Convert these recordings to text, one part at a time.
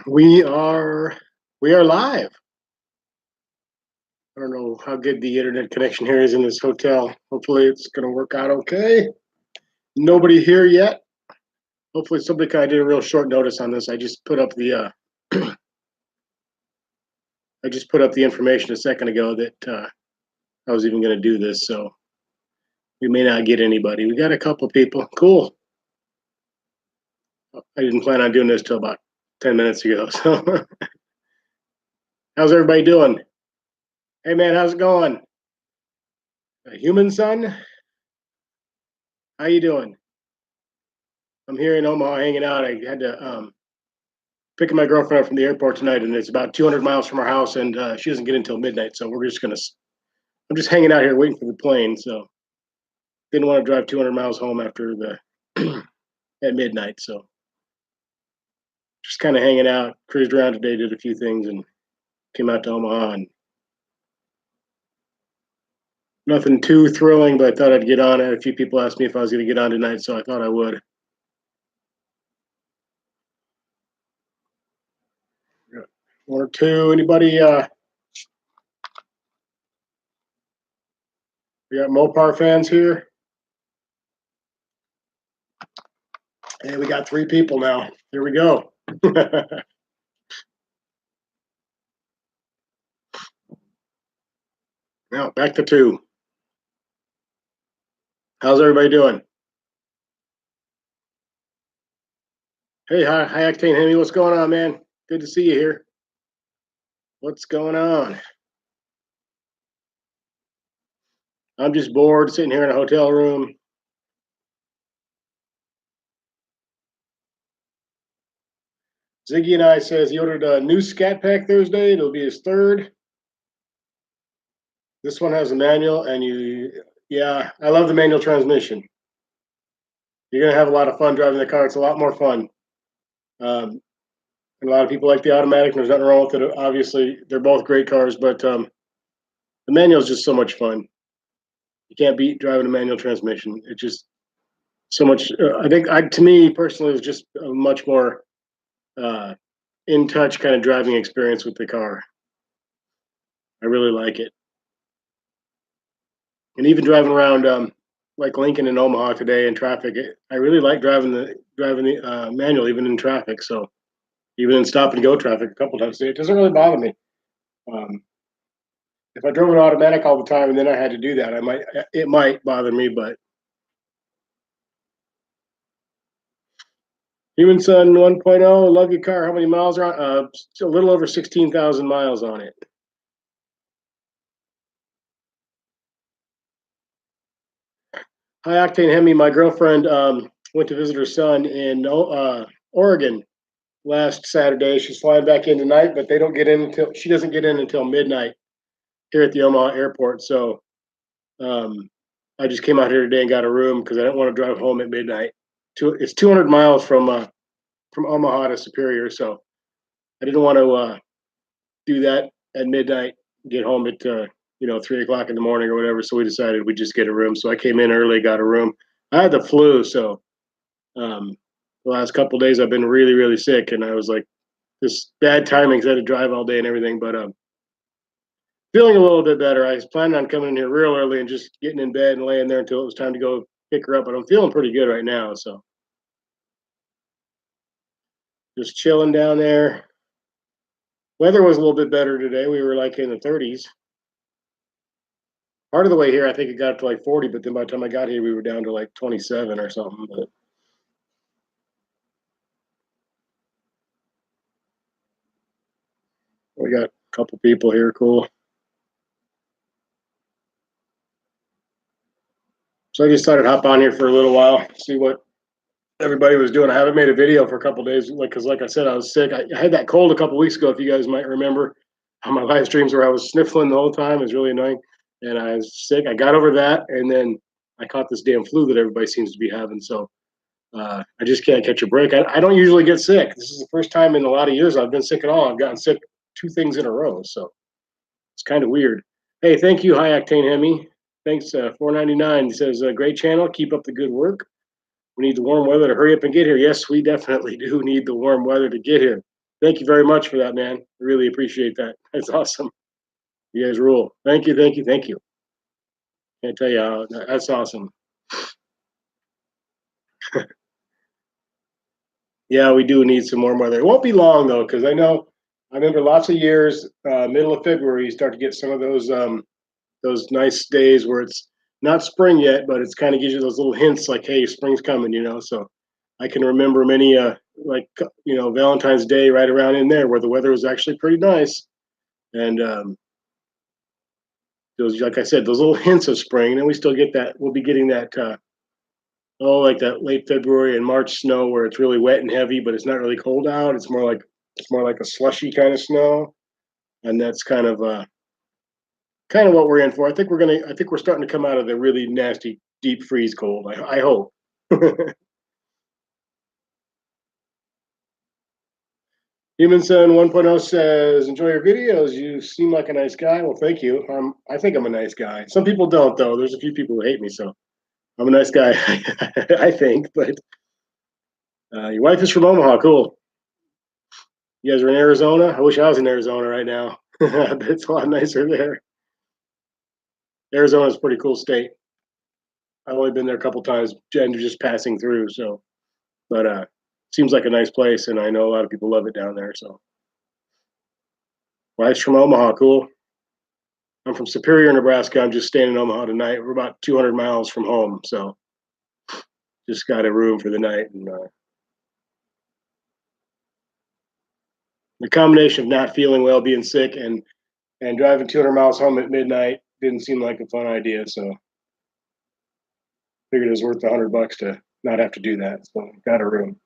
We are we are live. I don't know how good the internet connection here is in this hotel. Hopefully it's gonna work out okay. Nobody here yet. Hopefully somebody kind of did a real short notice on this. I just put up the I just put up the information a second ago that I was even gonna do this, so we may not get anybody. We got a couple people. Cool. I didn't plan on doing this till about 10 minutes ago. So how's everybody doing? Hey man, how's it going? Human son, how you doing? I'm here in Omaha hanging out. I had to picking my girlfriend up from the airport tonight, and it's about 200 miles from our house, and she doesn't get in until midnight. So we're just gonna. I'm just hanging out here waiting for the plane. So didn't want to drive 200 miles home after the at midnight. So just kind of hanging out. Cruised around today, did a few things, and came out to Omaha. And nothing too thrilling, but I thought I'd get on. A few people asked me if I was going to get on tonight, so I thought I would. One or two. Anybody? We got Mopar fans here. Hey, we got 3 people now. Here we go. Now back to 2. How's everybody doing? Hey, hi, Octane Hemi. What's going on, man? Good to see you here. What's going on? I'm just bored, sitting here in a hotel room. Ziggy and I says he ordered a new Scat pack Thursday. It'll be his 3rd. This one has a manual, and yeah, I love the manual transmission. You're gonna have a lot of fun driving the car. It's a lot more fun. And a lot of people like the automatic. And there's nothing wrong with it. Obviously, they're both great cars, but the manual is just so much fun. You can't beat driving a manual transmission. It's just so much. I think, to me personally, it was just a much more in touch kind of driving experience with the car. I really like it. And even driving around like Lincoln and Omaha today in traffic, I really like driving the manual even in traffic. So even in stop and go traffic a couple times a day, it doesn't really bother me. If I drove an automatic all the time and then I had to do that, it might bother me. But Human Son 1.0, love your car. How many miles are on? A little over 16,000 miles on it. Hi, Octane Hemi. My girlfriend went to visit her son in Oregon last Saturday. She's flying back in tonight, but she doesn't get in until midnight here at the Omaha airport. So I just came out here today and got a room because I didn't want to drive home at midnight. It's 200 miles from Omaha to Superior, so I didn't want to do that at midnight. Get home at 3 o'clock in the morning or whatever. So we decided we'd just get a room. So I came in early, got a room. I had the flu, so the last couple of days I've been really, really sick, and I was like, this bad timing because I had to drive all day and everything. But feeling a little bit better. I was planning on coming in here real early and just getting in bed and laying there until it was time to go pick her up. But I'm feeling pretty good right now, so just chilling down there. Weather was a little bit better today. We were like in the 30s. Part of the way here, I think it got up to like 40, but then by the time I got here, we were down to like 27 or something. But we got a couple people here. Cool. So I just thought I'd hop on here for a little while, see what everybody was doing. I haven't made a video for a couple days, because like I said, I was sick. I had that cold a couple weeks ago, if you guys might remember, on my live streams where I was sniffling the whole time. It was really annoying, and I was sick. I got over that, and then I caught this damn flu that everybody seems to be having. So I just can't catch a break. I don't usually get sick. This is the first time in a lot of years I've been sick at all. I've gotten sick 2 things in a row, so it's kind of weird. Hey, thank you, High Octane Hemi. Thanks, $4.99. He says, great channel. Keep up the good work. We need the warm weather to hurry up and get here. Yes, we definitely do need the warm weather to get here. Thank you very much for that, man. I really appreciate that. That's awesome. You guys rule. Thank you, thank you, thank you. Can't tell you how that's awesome. Yeah, we do need some more weather. It won't be long though, because I remember lots of years, middle of February, you start to get some of those nice days where it's not spring yet, but it's kind of gives you those little hints like, hey, spring's coming, you know. So I can remember many like Valentine's Day right around in there where the weather was actually pretty nice. And those, like I said, those little hints of spring, and then we still get that. We'll be getting that like that late February and March snow where it's really wet and heavy, but it's not really cold out. It's more like a slushy kind of snow, and that's kind of what we're in for. I think we're starting to come out of the really nasty deep freeze cold. I hope. Human Son 1.0 says, "Enjoy your videos. You seem like a nice guy." Well, thank you. I think I'm a nice guy. Some people don't, though. There's a few people who hate me, so I'm a nice guy. I think. But your wife is from Omaha. Cool. You guys are in Arizona. I wish I was in Arizona right now. It's a lot nicer there. Arizona's a pretty cool state. I've only been there a couple times, and just passing through. So, but seems like a nice place, and I know a lot of people love it down there. So, wife's from Omaha. Cool. I'm from Superior, Nebraska. I'm just staying in Omaha tonight. We're about 200 miles from home, so just got a room for the night. And the combination of not feeling well, being sick, and driving 200 miles home at midnight didn't seem like a fun idea. So figured it was worth $100 to not have to do that. So got a room.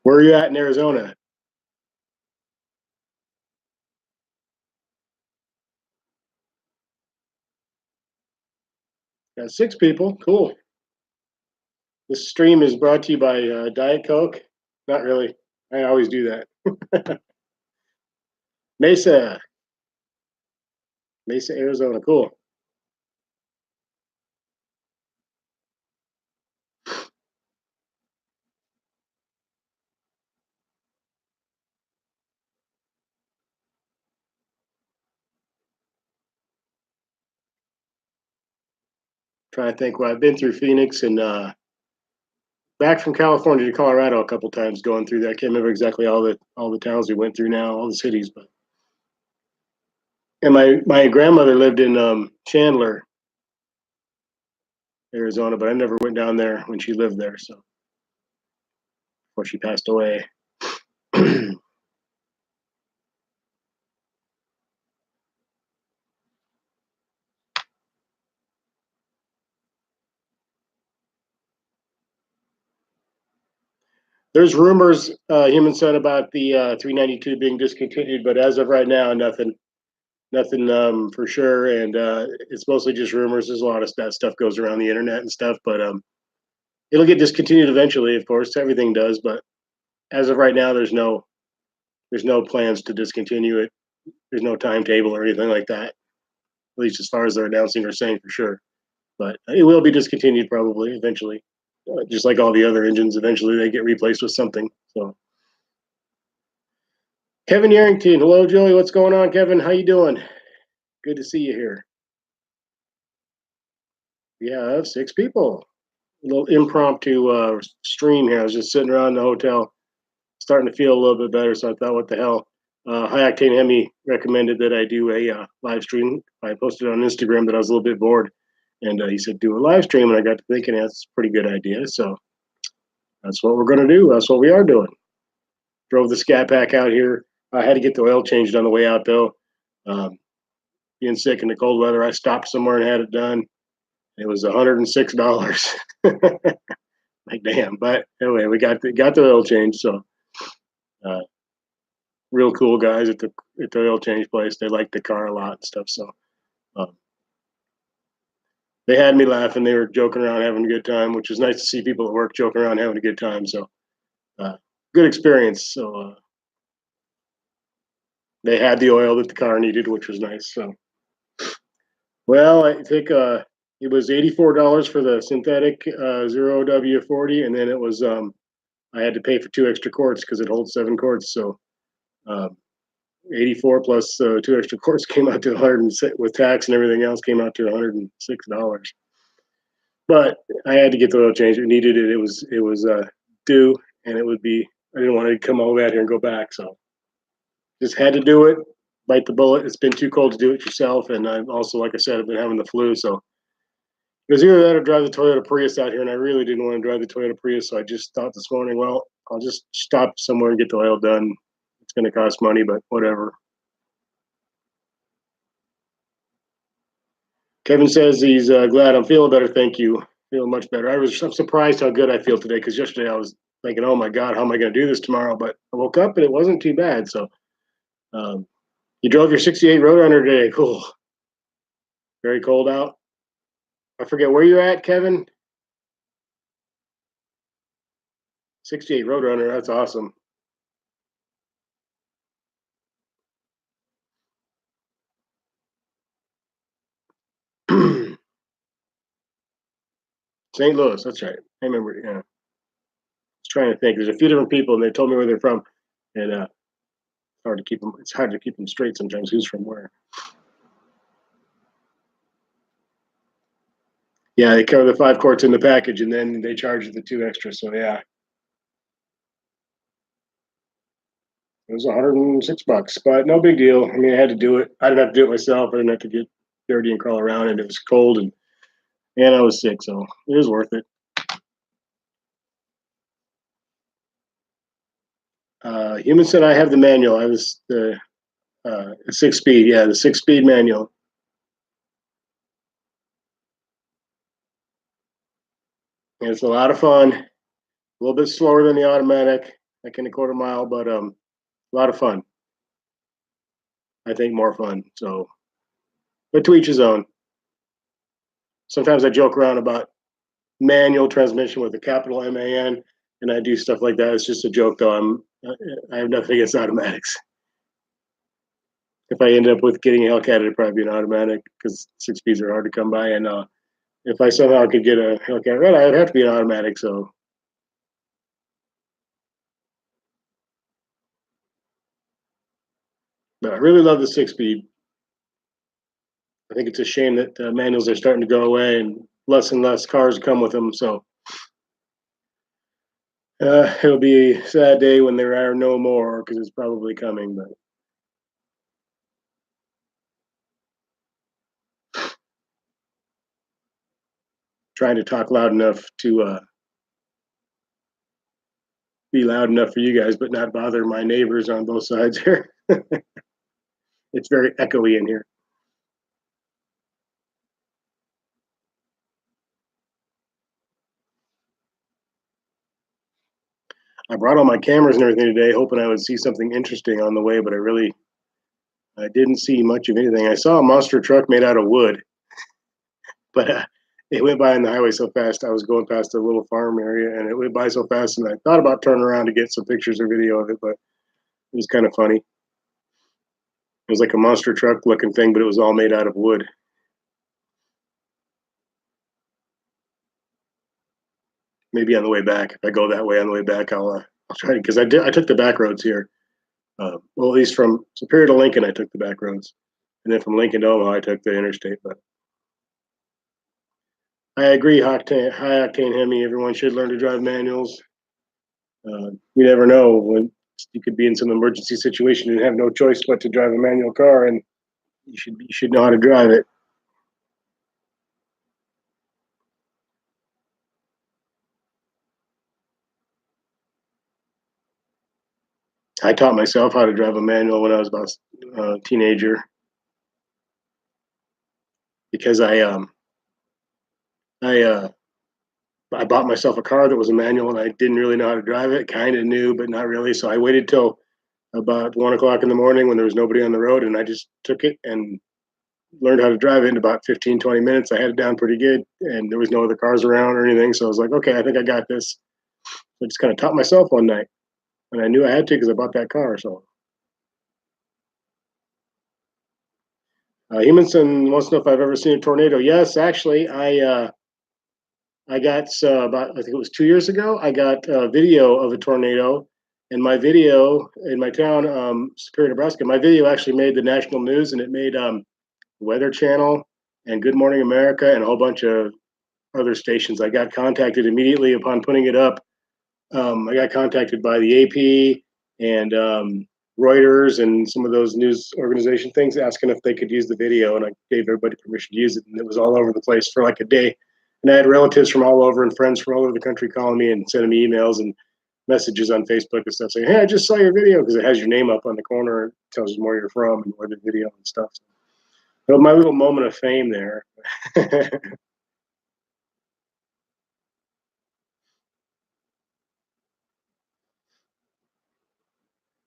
Where are you at in Arizona? Got 6 people. Cool. This stream is brought to you by Diet Coke. Not really. I always do that. Mesa, Mesa, Arizona. Cool. Trying to think. Well, I've been through Phoenix and back from California to Colorado a couple times going through that. I can't remember exactly all the towns we went through now, all the cities, but and my grandmother lived in Chandler, Arizona, but I never went down there when she lived there. So before she passed away. There's rumors, Human Son, about the 392 being discontinued, but as of right now, nothing for sure, and it's mostly just rumors. There's a lot of that stuff goes around the internet and stuff, but it'll get discontinued eventually. Of course, everything does, but as of right now, there's no plans to discontinue it. There's no timetable or anything like that, at least as far as they're announcing or saying for sure. But it will be discontinued probably eventually, just like all the other engines. Eventually, they get replaced with something. So, Kevin Yarrington, hello, Joey. What's going on, Kevin? How you doing? Good to see you here. Yeah, 6 people. A little impromptu stream here. I was just sitting around the hotel, starting to feel a little bit better. So I thought, what the hell? High Octane Hemi recommended that I do a live stream. I posted on Instagram that I was a little bit bored, and he said do a live stream. And I got to thinking that's a pretty good idea. So that's what we're going to do. That's what we are doing. Drove the Scat Pack out here. I had to get the oil changed on the way out though. Um, Being sick in the cold weather, I stopped somewhere and had it done. It was $106. Like damn, but anyway, we got the oil change. So uh, real cool guys at the oil change place. They like the car a lot and stuff. So um, they had me laughing. They were joking around, having a good time, which is nice to see people at work joking around, having a good time. So uh, good experience. So they had the oil that the car needed, which was nice. So well, I think it was $84 for the synthetic 0W40, and then it was I had to pay for 2 extra quarts because it holds 7 quarts. So um, 84 plus 2 extra quarts came out to 106 with tax and everything else came out to $106. But I had to get the oil change. It needed it. It was due, and it would be. I didn't want to come all the way out here and go back, so just had to do it. Bite the bullet. It's been too cold to do it yourself, and I've also, like I said, I've been having the flu, so it was either that or drive the Toyota Prius out here, and I really didn't want to drive the Toyota Prius, so I just thought this morning, well, I'll just stop somewhere and get the oil done. It's going to cost money, but whatever. Kevin says he's glad I'm feeling better. Thank you. Feeling much better. I'm surprised how good I feel today because yesterday I was thinking, oh my God, how am I going to do this tomorrow? But I woke up and it wasn't too bad. So um, you drove your 68 Roadrunner today. Cool. Very cold out. I forget where you're at, Kevin. 68 Roadrunner. That's awesome. St. Louis. That's right. I remember. Yeah. I was trying to think. There's a few different people, and they told me where they're from, and hard to keep them. It's hard to keep them straight sometimes. Who's from where? Yeah, they cover the 5 quarts in the package, and then they charge you the 2 extra. So yeah, it was $106, but no big deal. I mean, I had to do it. I didn't have to do it myself. I didn't have to get dirty and crawl around, and it was cold, and I was sick, so it was worth it. Human said I have the manual. I was the 6 speed. Yeah, the 6 speed manual. And it's a lot of fun. A little bit slower than the automatic, like in a quarter mile, but a lot of fun. I think more fun. So, but to each his own. Sometimes I joke around about manual transmission with a capital MAN, and I do stuff like that. It's just a joke, though. I have nothing against automatics. If I end up with getting a Hellcat, it'd probably be an automatic because 6 speeds are hard to come by. And if I somehow could get a Hellcat, well, I'd have to be an automatic. So, but I really love the 6 speed. I think it's a shame that manuals are starting to go away and less cars come with them. So it'll be a sad day when there are no more because it's probably coming. But trying to talk loud enough to be loud enough for you guys, but not bother my neighbors on both sides here. It's very echoey in here. I brought all my cameras and everything today, hoping I would see something interesting on the way, but I didn't see much of anything. I saw a monster truck made out of wood, but it went by on the highway so fast. I was going past a little farm area, and it went by so fast, and I thought about turning around to get some pictures or video of it, but it was kind of funny. It was like a monster truck looking thing, but it was all made out of wood. Maybe on the way back, if I go that way on the way back, I'll try to because I took the back roads here. Well, at least from Superior to Lincoln, I took the back roads, and then from Lincoln to Omaha, I took the interstate. But I agree, high octane Hemi. Everyone should learn to drive manuals. You never know when you could be in some emergency situation and have no choice but to drive a manual car, and you should know how to drive it. I taught myself how to drive a manual when I was about a teenager because I I bought myself a car that was a manual and I didn't really know how to drive it. Kind of knew, but not really. So I waited till about 1 o'clock in the morning when there was nobody on the road, and I just took it and learned how to drive it in about 15, 20 minutes. I had it down pretty good, and there was no other cars around or anything. So I was like, okay, I think I got this. I just kind of taught myself one night. and I knew I had to because I bought that car. So Humanson wants to know if I've ever seen a tornado. Yes, actually, I got about I think it was 2 years ago. I got a video of a tornado, and my video in my town, Superior, Nebraska. My video actually made the national news, and it made Weather Channel and Good Morning America and a whole bunch of other stations. I got contacted immediately upon putting it up. I got contacted by the AP and Reuters and some of those news organization things asking if they could use the video, and I gave everybody permission to use it, and it was all over the place for like a day. And I had relatives from all over and friends from all over the country calling me and sending me emails and messages on Facebook and stuff saying, "Hey, I just saw your video," because it has your name up on the corner, it tells you where you're from and where the video and stuff. So my little moment of fame there.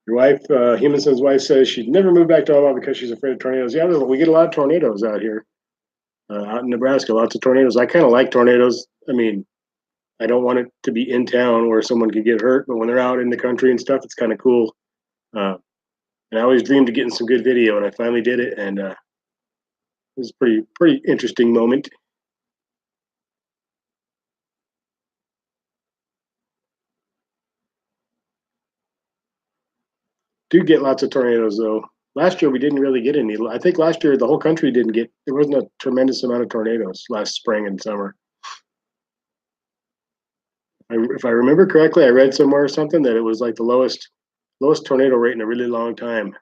Your wife, Humanson's wife, says she'd never move back to Omaha because she's afraid of tornadoes. Yeah, we get a lot of tornadoes out here, out in Nebraska. Lots of tornadoes. I kind of like tornadoes. I mean, I don't want it to be in town where someone could get hurt, but when they're out in the country and stuff, it's kind of cool. Uh, and I always dreamed of getting some good video, and I finally did it, and it was a pretty interesting moment. Do get lots of tornadoes though. Last year we didn't really get any. I think last year the whole country didn't get. There wasn't a tremendous amount of tornadoes last spring and summer. If I remember correctly, I read somewhere or something that it was like the lowest tornado rate in a really long time.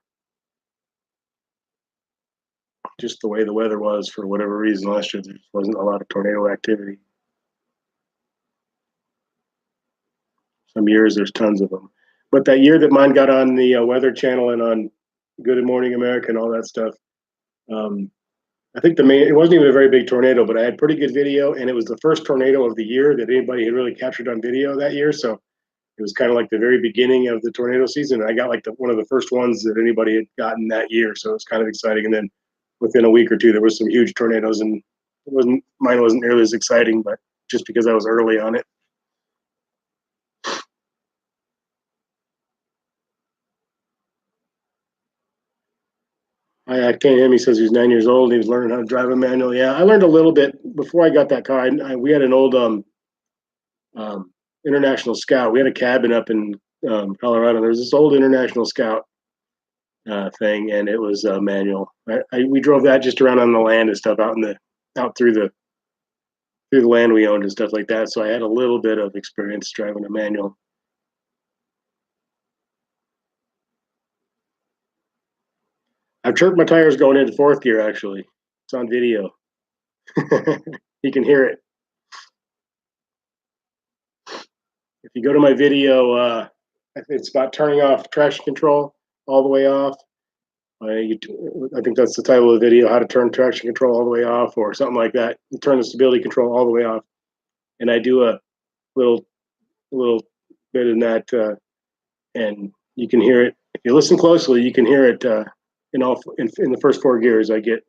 Just the way the weather was for whatever reason last year, there wasn't a lot of tornado activity. Some years there's tons of them, but that year that mine got on the Weather Channel and on Good Morning America and all that stuff, um, I think it wasn't even a very big tornado, but I had pretty good video, and it was the first tornado of the year that anybody had really captured on video that year. So it was kind of like the very beginning of the tornado season. And I got like one of the first ones that anybody had gotten that year. So it was kind of exciting. And then within a week or two, there was some huge tornadoes, and mine wasn't nearly as exciting, but just because I was early on it. I can't him. He says he's 9 years old. He was learning how to drive a manual. Yeah, I learned a little bit before I got that car. We had an old um, International Scout. We had a cabin up in Colorado. There was this old International Scout thing, and it was manual. We drove that just around on the land and stuff out through the land we owned and stuff like that. So I had a little bit of experience driving a manual. I've chirped my tires going into fourth gear. Actually, it's on video. You can hear it. If you go to my video, it's about turning off traction control all the way off. I think that's the title of the video: how to turn traction control all the way off, or something like that. Turn the stability control all the way off. And I do little a little bit in that, and you can hear it. If you listen closely, you can hear it in the first four gears. I get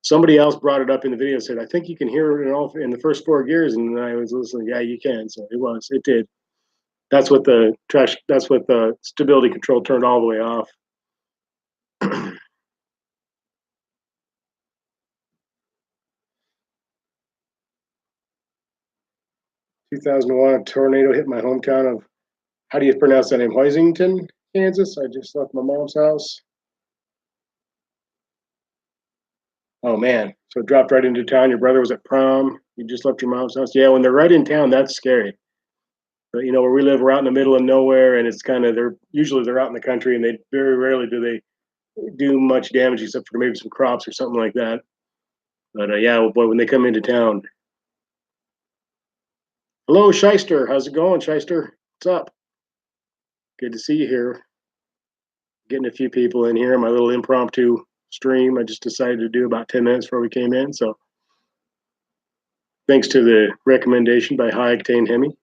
somebody else brought it up in the video and said, "I think you can hear it in the first four gears," and I was listening. Yeah, you can. So it did. That's what the trash. That's what the stability control turned all the way off. 2001, a tornado hit my hometown of, how do you pronounce that name? Hoisington, Kansas. I just left my mom's house. Oh man, so it dropped right into town. Your brother was at prom. You just left your mom's house. Yeah, when they're right in town, that's scary. But where we live, we're out in the middle of nowhere, and it's kind of they're out in the country, and they very rarely do they do much damage except for maybe some crops or something like that. But yeah, well, boy, when they come into town. Hello, Shyster. How's it going, Shyster? What's up? Good to see you here. Getting a few people in here. My little impromptu stream. I just decided to do about 10 minutes before we came in. So thanks to the recommendation by High Octane Hemi.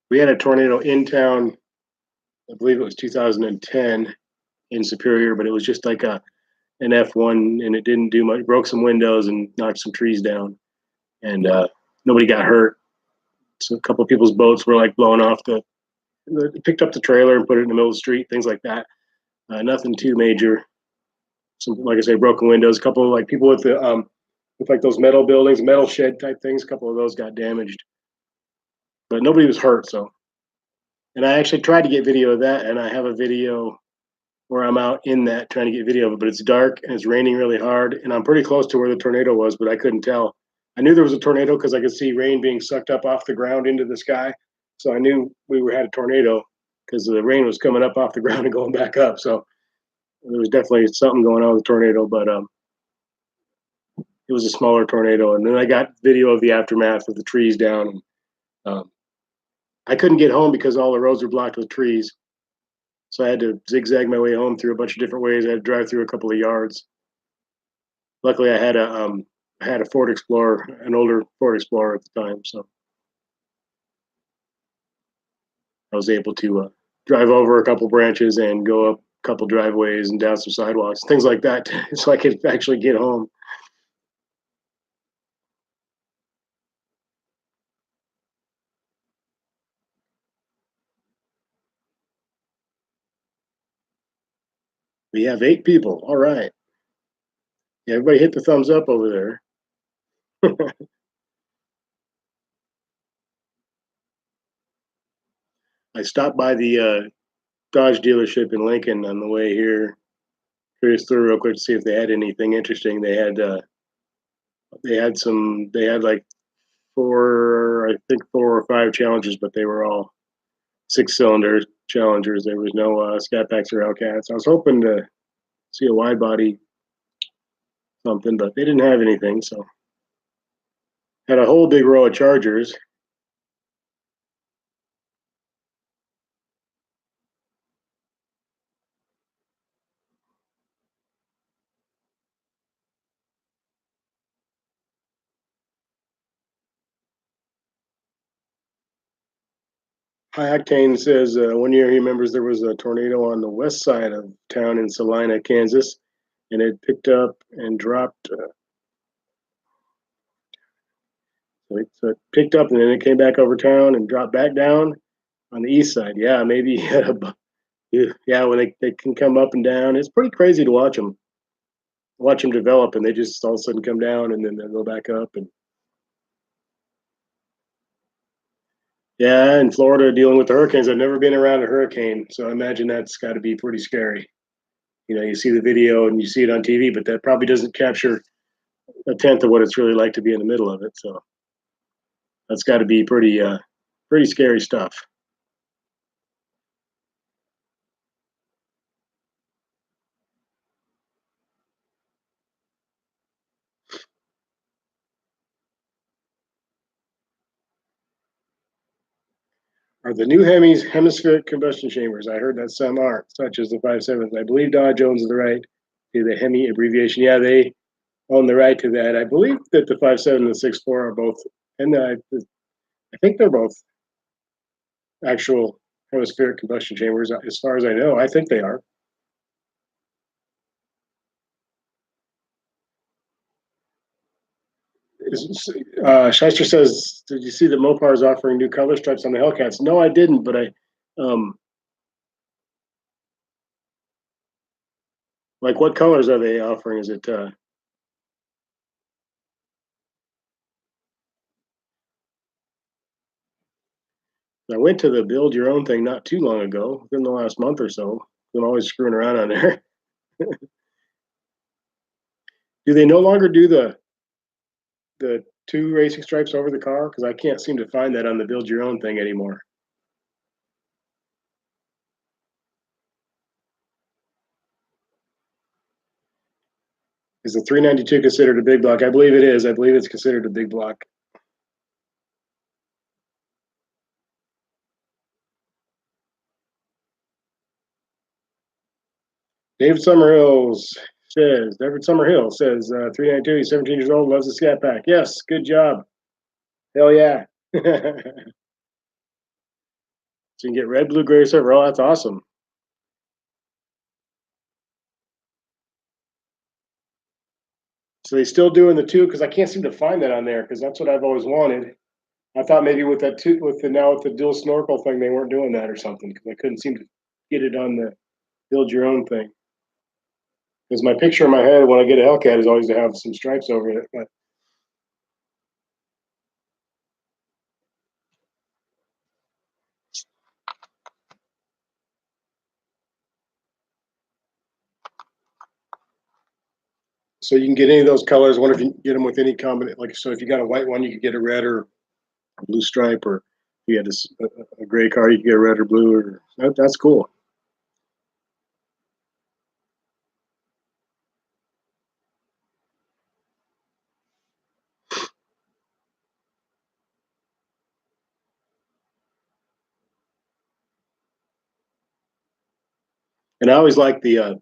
We had a tornado in town. I believe it was 2010 in Superior, but it was just like an F1, and it didn't do much. Broke some windows and knocked some trees down, and nobody got hurt. So a couple of people's boats were like blown off picked up the trailer and put it in the middle of the street, things like that. Nothing too major. Some, like I say, broken windows. A couple of like people with like those metal buildings, metal shed type things. A couple of those got damaged, but nobody was hurt. So, and I actually tried to get video of that, and I have a video where I'm out in that trying to get video of it, but it's dark and it's raining really hard, and I'm pretty close to where the tornado was, but I couldn't tell. I knew there was a tornado because I could see rain being sucked up off the ground into the sky, so I knew had a tornado because the rain was coming up off the ground and going back up. So there was definitely something going on with the tornado, but it was a smaller tornado. And then I got video of the aftermath with the trees down. And I couldn't get home because all the roads were blocked with trees. So I had to zigzag my way home through a bunch of different ways. I had to drive through a couple of yards. Luckily, I had a Ford Explorer, an older Ford Explorer at the time, so I was able to drive over a couple branches and go up a couple driveways and down some sidewalks, things like that, so I could actually get home. We have 8 people. All right. Yeah, everybody hit the thumbs up over there. I stopped by the Dodge dealership in Lincoln on the way here. Curious through real quick to see if they had anything interesting. They had like I think 4 or 5 Challengers, but they were all 6-cylinder Challengers. There was no Scat Packs or Hellcats. I was hoping to see a wide body something, but they didn't have anything. So had a whole big row of Chargers. High Octane says one year he remembers there was a tornado on the west side of town in Salina, Kansas, and it picked up and dropped. So it picked up and then it came back over town and dropped back down on the east side. Yeah, maybe. Yeah, when they can come up and down, it's pretty crazy to watch them develop, and they just all of a sudden come down and then they go back up. And yeah, in Florida, dealing with the hurricanes, I've never been around a hurricane, so I imagine that's got to be pretty scary. You know, you see the video and you see it on TV, but that probably doesn't capture a tenth of what it's really like to be in the middle of it. So that's got to be pretty scary stuff. Are the new Hemis hemispheric combustion chambers? I heard that some aren't, such as the 5.7s. I believe Dodge owns the right to the Hemi abbreviation. Yeah, they own the right to that. I believe that the 5.7 and the 6.4 are both, and I think they're both actual hemispheric combustion chambers. As far as I know, I think they are. Shyster says, "Did you see that Mopar is offering new color stripes on the Hellcats?" No, I didn't, but um, like, what colors are they offering? Is it? I went to the build your own thing not too long ago, within the last month or so. I'm always screwing around on there. Do they no longer do the 2 racing stripes over the car? Because I can't seem to find that on the build your own thing anymore. Is the 392 considered a big block? I believe it is. I believe it's considered a big block. David Summerhill says 392. He's 17 years old, loves the Scat Pack. Yes, good job. Hell yeah. So you can get red, blue, gray, silver. Oh, that's awesome. So they still doing the two because I can't seem to find that on there because that's what I've always wanted. I thought maybe with that two, with the now with the dual snorkel thing, they weren't doing that or something because I couldn't seem to get it on the build your own thing. Because my picture in my head when I get a Hellcat is always to have some stripes over it. But so you can get any of those colors. I wonder if you can get them with any combination. Like so, if you got a white one, you could get a red or a blue stripe, or if you had a gray car, you could get a red or blue. Or that's cool. And I always like the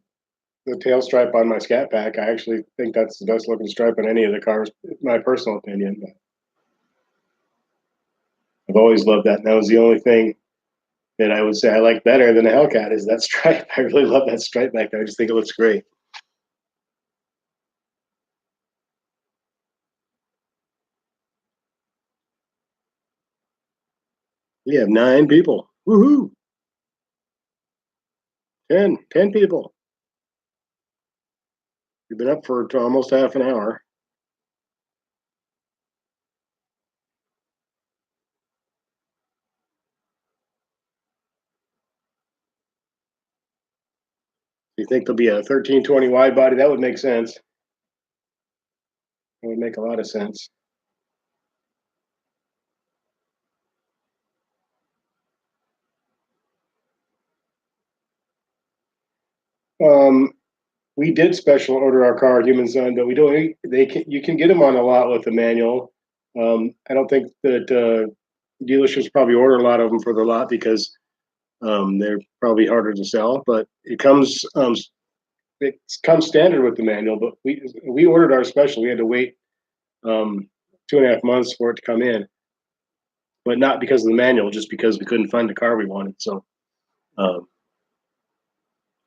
tail stripe on my Scat Pack. I actually think that's the best looking stripe on any of the cars, my personal opinion. But I've always loved that. And that was the only thing that I would say I like better than a Hellcat is that stripe. I really love that stripe back there. I just think it looks great. We have 9 people. Woohoo! 10 people. We've been up for almost half an hour. You think there'll be a 1320 wide body? That would make sense. That would make a lot of sense. Um, we did special order our car, Human Son, but we don't. They can, you can get them on a lot with the manual. I don't think that dealerships probably order a lot of them for their lot because they're probably harder to sell. But it comes standard with the manual. But we ordered our special. We had to wait 2.5 months for it to come in, but not because of the manual, just because we couldn't find the car we wanted. So, um,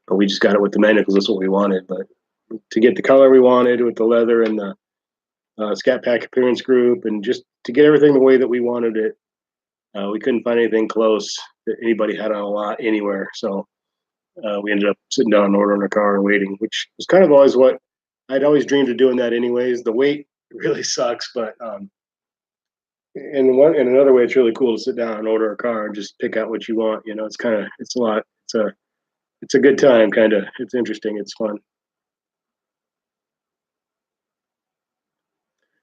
but we just got it with the manual because that's what we wanted. But to get the color we wanted with the leather and the Scat Pack appearance group, and just to get everything the way that we wanted it, we couldn't find anything close that anybody had on a lot anywhere. So we ended up sitting down and ordering a car and waiting, which was kind of always what I'd always dreamed of doing. That anyways, the wait really sucks, but in another way, it's really cool to sit down and order a car and just pick out what you want. You know, it's a lot. It's a good time, kind of. It's interesting. It's fun.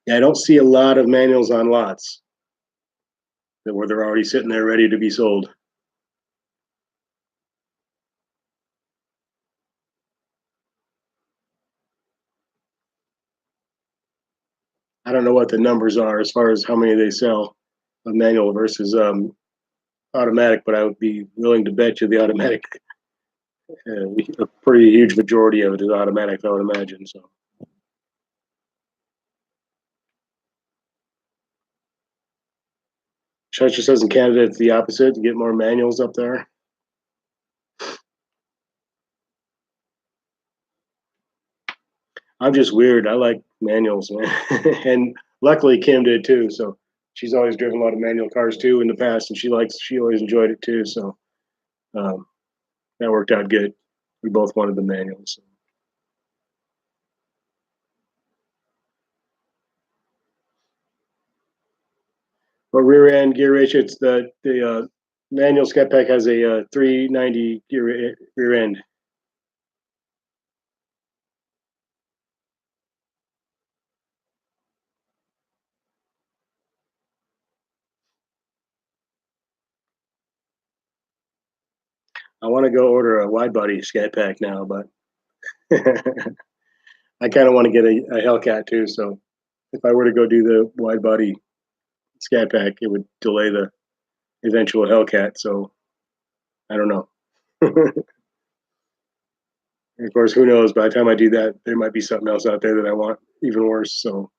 Yeah, I don't see a lot of manuals on lots that where they're already sitting there ready to be sold. I don't know what the numbers are as far as how many they sell of manual versus automatic, but I would be willing to bet you the automatic, a pretty huge majority of it is automatic, I would imagine. So, Shyster says in Canada it's the opposite. You get more manuals up there. I'm just weird. I like manuals, man. And luckily Kim did too. So she's always driven a lot of manual cars too in the past, and she always enjoyed it too. So um, that worked out good. We both wanted the manuals. But rear end gear ratio, it's the manual Scat Pack has a 390 rear end. I want to go order a wide body Scat Pack now, but I kind of want to get a Hellcat too. So if I were to go do the wide body Scat Pack, it would delay the eventual Hellcat. So I don't know. Of course, who knows? By the time I do that, there might be something else out there that I want even worse. So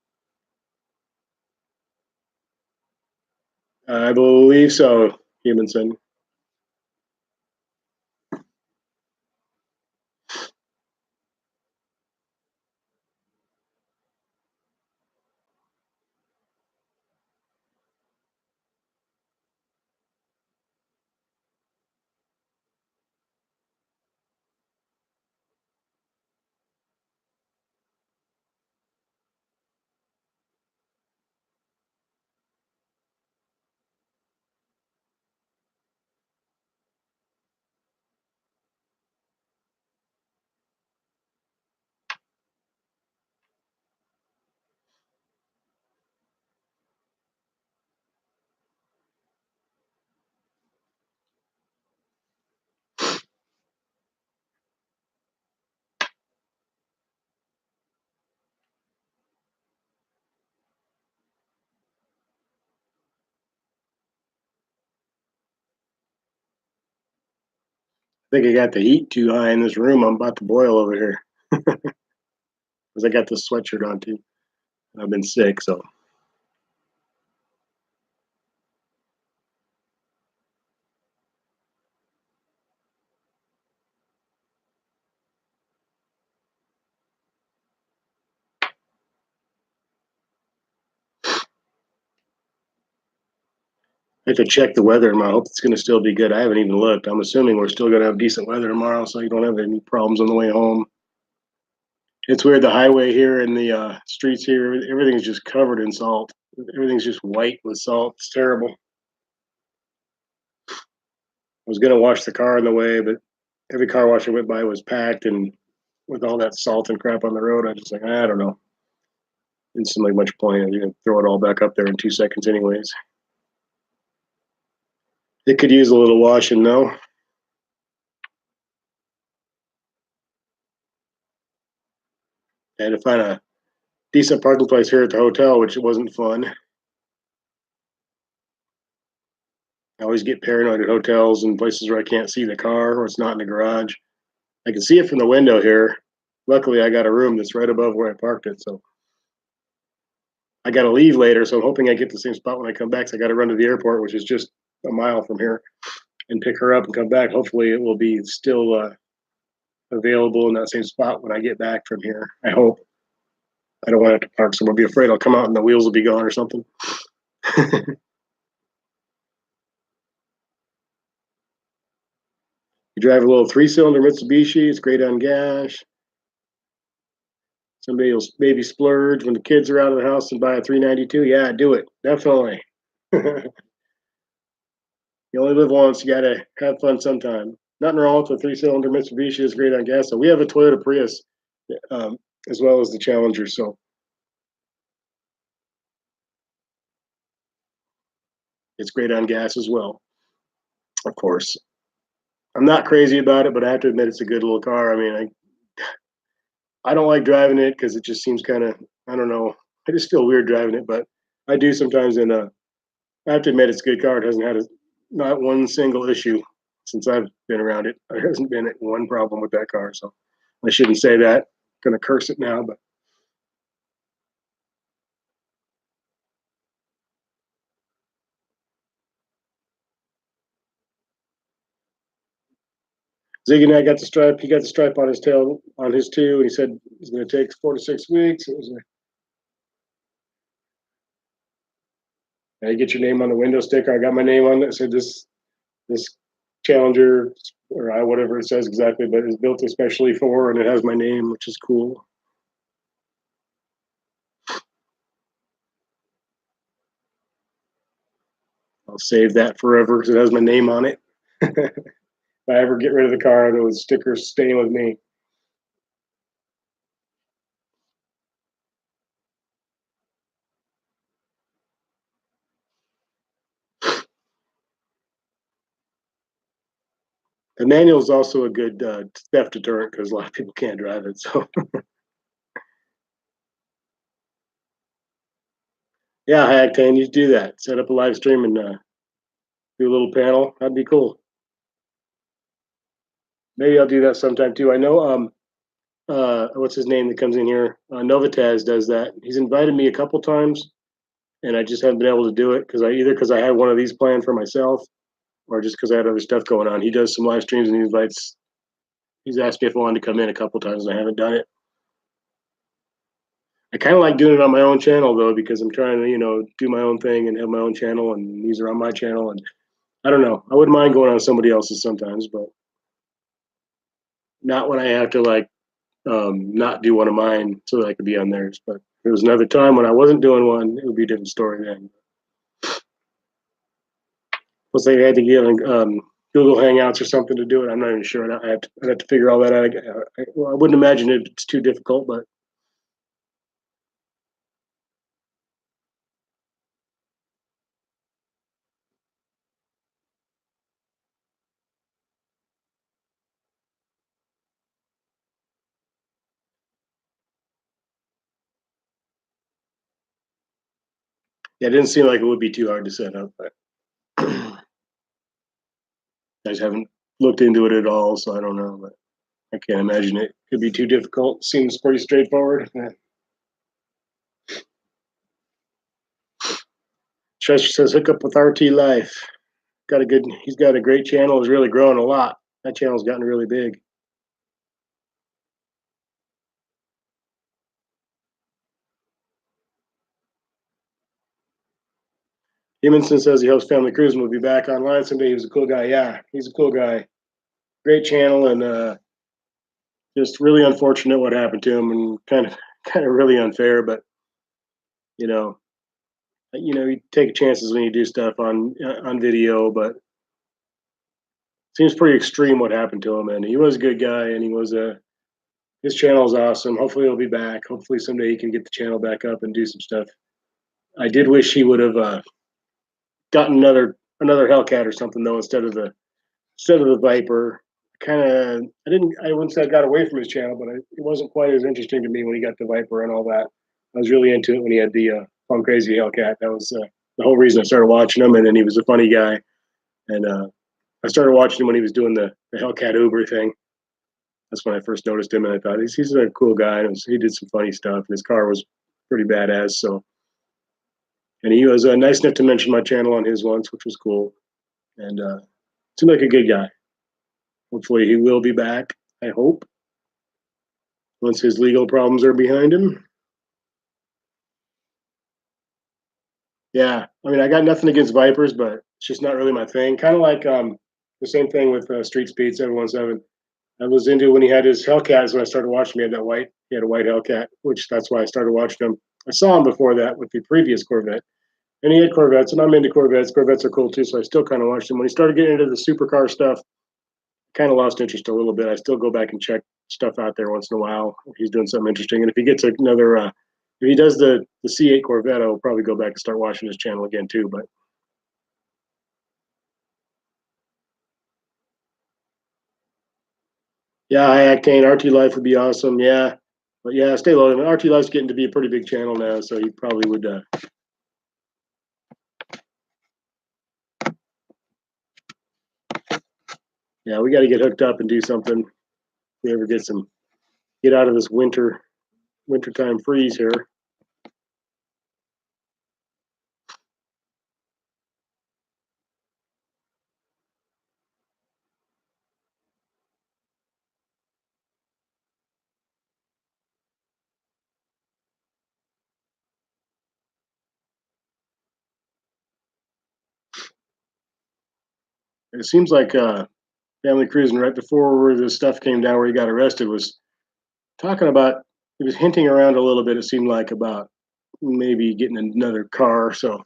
I believe so, Humanson. I think I got the heat too high in this room. I'm about to boil over here because I got this sweatshirt on too. I've been sick, so I have to check the weather tomorrow. I hope it's going to still be good. I haven't even looked. I'm assuming we're still going to have decent weather tomorrow, so you don't have any problems on the way home. It's weird. The highway here and the streets here, everything's just covered in salt. Everything's just white with salt. It's terrible. I was going to wash the car on the way, but every car wash I went by was packed, and with all that salt and crap on the road, I just like I don't know. Didn't seem like much point. You can throw it all back up there in 2 seconds, anyways. It could use a little washing, though. I had to find a decent parking place here at the hotel, which wasn't fun. I always get paranoid at hotels and places where I can't see the car or it's not in the garage. I can see it from the window here. Luckily, I got a room that's right above where I parked it, so I got to leave later. So I'm hoping I get the same spot when I come back. So I got to run to the airport, which is just a mile from here, and pick her up and come back. Hopefully, it will be still available in that same spot when I get back from here. I hope. I don't want to have to park somewhere. Be afraid I'll come out and the wheels will be gone or something. You drive a little three-cylinder Mitsubishi. It's great on gas. Somebody will maybe splurge when the kids are out of the house and buy a 392. Yeah, do it. Definitely. You only live once. You got to have fun sometime. Nothing wrong with a three-cylinder Mitsubishi. It's great on gas. So we have a Toyota Prius um, as well as the Challenger. So it's great on gas as well, of course. I'm not crazy about it, but I have to admit it's a good little car. I mean, I don't like driving it because it just seems kind of, I don't know. I just feel weird driving it, but I do sometimes. And I have to admit it's a good car. It hasn't had not one single issue since I've been around it. There hasn't been one problem with that car. So I shouldn't say that. I'm going to curse it now, but Ziggy and I got the stripe. He got the stripe on his tail on his too, and he said it's going to take 4 to 6 weeks. It was I get your name on the window sticker. I got my name on it. It said this Challenger or I whatever it says exactly, but it's built especially for, and it has my name, which is cool. I'll save that forever because it has my name on it. If I ever get rid of the car, those stickers stay with me. The manual is also a good theft deterrent because a lot of people can't drive it. So yeah, Hack Tan, you do that. Set up a live stream and do a little panel. That'd be cool. Maybe I'll do that sometime too. I know what's his name that comes in here? Novitaz does that. He's invited me a couple times, and I just haven't been able to do it because because I had one of these planned for myself, or just because I had other stuff going on. He does some live streams and he invites. He's asked me if I wanted to come in a couple times, and I haven't done it. I kind of like doing it on my own channel though, because I'm trying to do my own thing and have my own channel, and these are on my channel, and I don't know. I wouldn't mind going on somebody else's sometimes, but not when I have to not do one of mine so that I could be on theirs. But if there was another time when I wasn't doing one, it would be a different story then. Plus, they had to get Google Hangouts or something to do it. I'm not even sure. I'd have to figure all that out. I wouldn't imagine it's too difficult, but yeah, it didn't seem like it would be too hard to set up. But I just haven't looked into it at all, so I don't know. But I can't imagine it could be too difficult. Seems pretty straightforward. Chester says hook up with RT Life. Got a good. He's got a great channel. Is really growing a lot. That channel's gotten really big. Emonson says he hopes Family Cruising will be back online someday. He was a cool guy. Yeah, he's a cool guy. Great channel, and just really unfortunate what happened to him, and kind of really unfair. But you know, you take chances when you do stuff on video, but seems pretty extreme what happened to him. And he was a good guy, and he was a his channel is awesome. Hopefully he'll be back. Hopefully someday he can get the channel back up and do some stuff. I did wish he would have gotten another Hellcat or something though instead of the Viper. Kind of I wouldn't say I got away from his channel, but it wasn't quite as interesting to me when he got the Viper and all that. I was really into it when he had the Plum Crazy Hellcat. That was the whole reason I started watching him. And then he was a funny guy, and I started watching him when he was doing the Hellcat Uber thing. That's when I first noticed him, and I thought he's a cool guy. And he did some funny stuff, and his car was pretty badass. So, and he was nice enough to mention my channel on his once, which was cool. And seemed like a good guy. Hopefully, he will be back. I hope once his legal problems are behind him. Yeah, I mean, I got nothing against Vipers, but it's just not really my thing. Kind of like the same thing with Street Speed 717. I was into when he had his Hellcats when I started watching him. He had a white Hellcat, which that's why I started watching him. I saw him before that with the previous Corvette, and he had Corvettes, and I'm into Corvettes. Corvettes are cool too, so I still kind of watched him. When he started getting into the supercar stuff, kind of lost interest a little bit. I still go back and check stuff out there once in a while if he's doing something interesting. And if he gets another, if he does the C8 Corvette, I'll probably go back and start watching his channel again too. But yeah, I Octane RT Life would be awesome. Yeah, but yeah, stay low. I mean, RT Life's getting to be a pretty big channel now, so he probably would. Yeah, we got to get hooked up and do something. If we ever get out of this wintertime freeze here. It seems like Family Cruising right before where this stuff came down where he got arrested was talking about. He was hinting around a little bit. It seemed like about maybe getting another car. So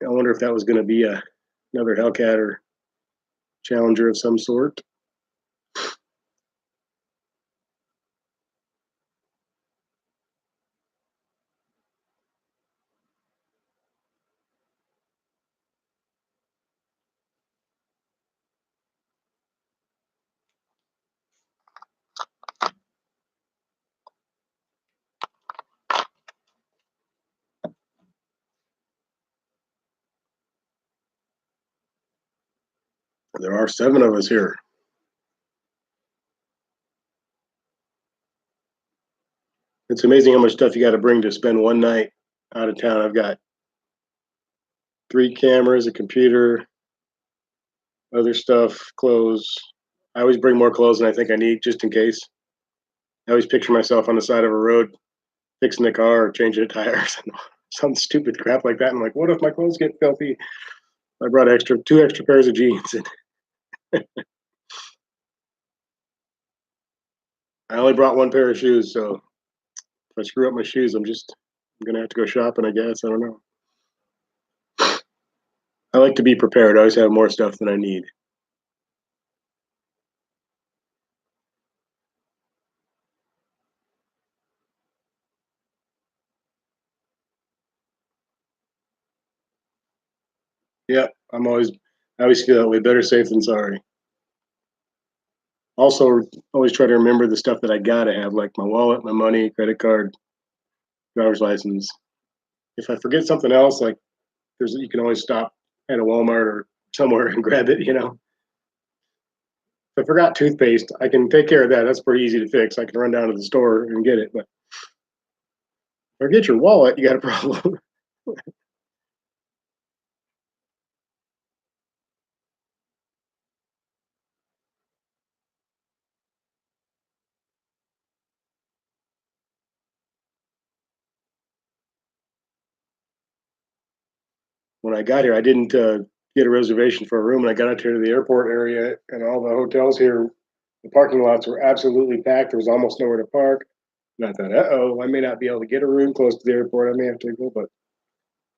I wonder if that was going to be another Hellcat or Challenger of some sort. There are 7 of us here. It's amazing how much stuff you got to bring to spend one night out of town. I've got 3 cameras, a computer, other stuff, clothes. I always bring more clothes than I think I need just in case. I always picture myself on the side of a road fixing the car or changing the tires and some stupid crap like that. I'm like, what if my clothes get filthy? I brought 2 extra pairs of jeans. And I only brought 1 pair of shoes, so if I screw up my shoes, I'm gonna have to go shopping, I guess. I don't know. I like to be prepared. I always have more stuff than I need. Yeah, I always feel that way. Better safe than sorry. Also, always try to remember the stuff that I gotta have, like my wallet, my money, credit card, driver's license. If I forget something else, like you can always stop at a Walmart or somewhere and grab it. If I forgot toothpaste, I can take care of that. That's pretty easy to fix. I can run down to the store and get it. But forget your wallet, you got a problem. When I got here, I didn't get a reservation for a room, and I got out here to the airport area, and all the hotels here, the parking lots were absolutely packed. There was almost nowhere to park. And I thought, oh, I may not be able to get a room close to the airport. I may have to go, but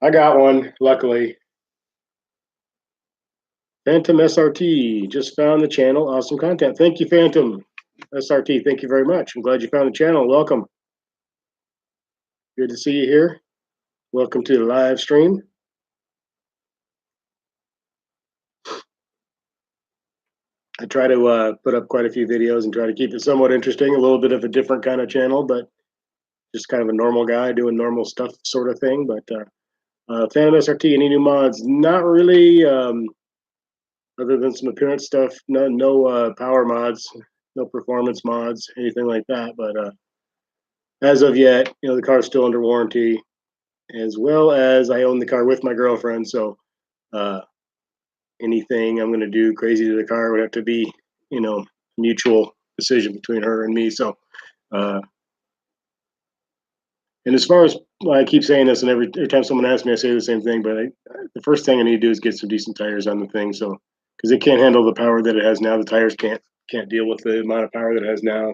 I got one, luckily. Phantom SRT just found the channel. Awesome content. Thank you, Phantom SRT. Thank you very much. I'm glad you found the channel. Welcome. Good to see you here. Welcome to the live stream. I try to put up quite a few videos and try to keep it somewhat interesting, a little bit of a different kind of channel, but just kind of a normal guy doing normal stuff sort of thing. But Phantom SRT, any new mods? Not really, other than some appearance stuff. No power mods, no performance mods, anything like that. But as of yet, the car's still under warranty, as well as I own the car with my girlfriend. So uh, anything I'm going to do crazy to the car would have to be, mutual decision between her and me. So, uh, and as far as I keep saying this, and every time someone asks me, I say the same thing. But the first thing I need to do is get some decent tires on the thing. So, because it can't handle the power that it has now, the tires can't deal with the amount of power that it has now.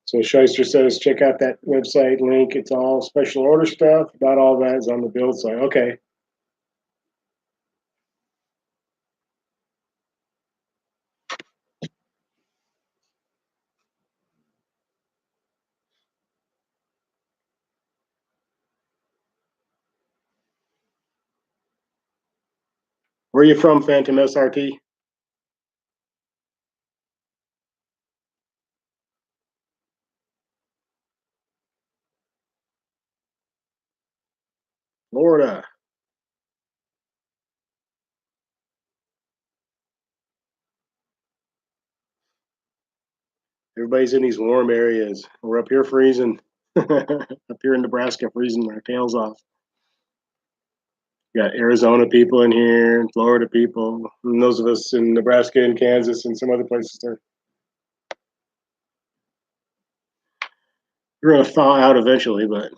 So Shyster says, check out that website link. It's all special order stuff. About all that is on the build site. Okay. Where are you from, Phantom SRT? Florida. Everybody's in these warm areas. We're up here freezing. Up here in Nebraska, freezing our tails off. We got Arizona people in here, and Florida people, and those of us in Nebraska and Kansas and some other places. We're gonna thaw out eventually, but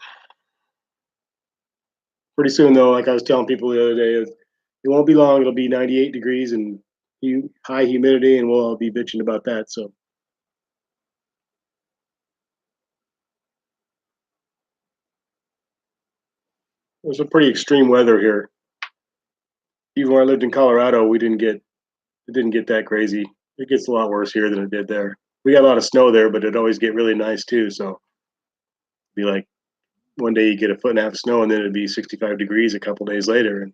pretty soon, though, like I was telling people the other day, it won't be long. It'll be 98 degrees and high humidity, and we'll all be bitching about that. So it was a pretty extreme weather here. Even when I lived in Colorado, it didn't get that crazy. It gets a lot worse here than it did there. We got a lot of snow there, but it always get really nice too. So it'd be like one day you get a foot and a half of snow, and then it'd be 65 degrees a couple days later. And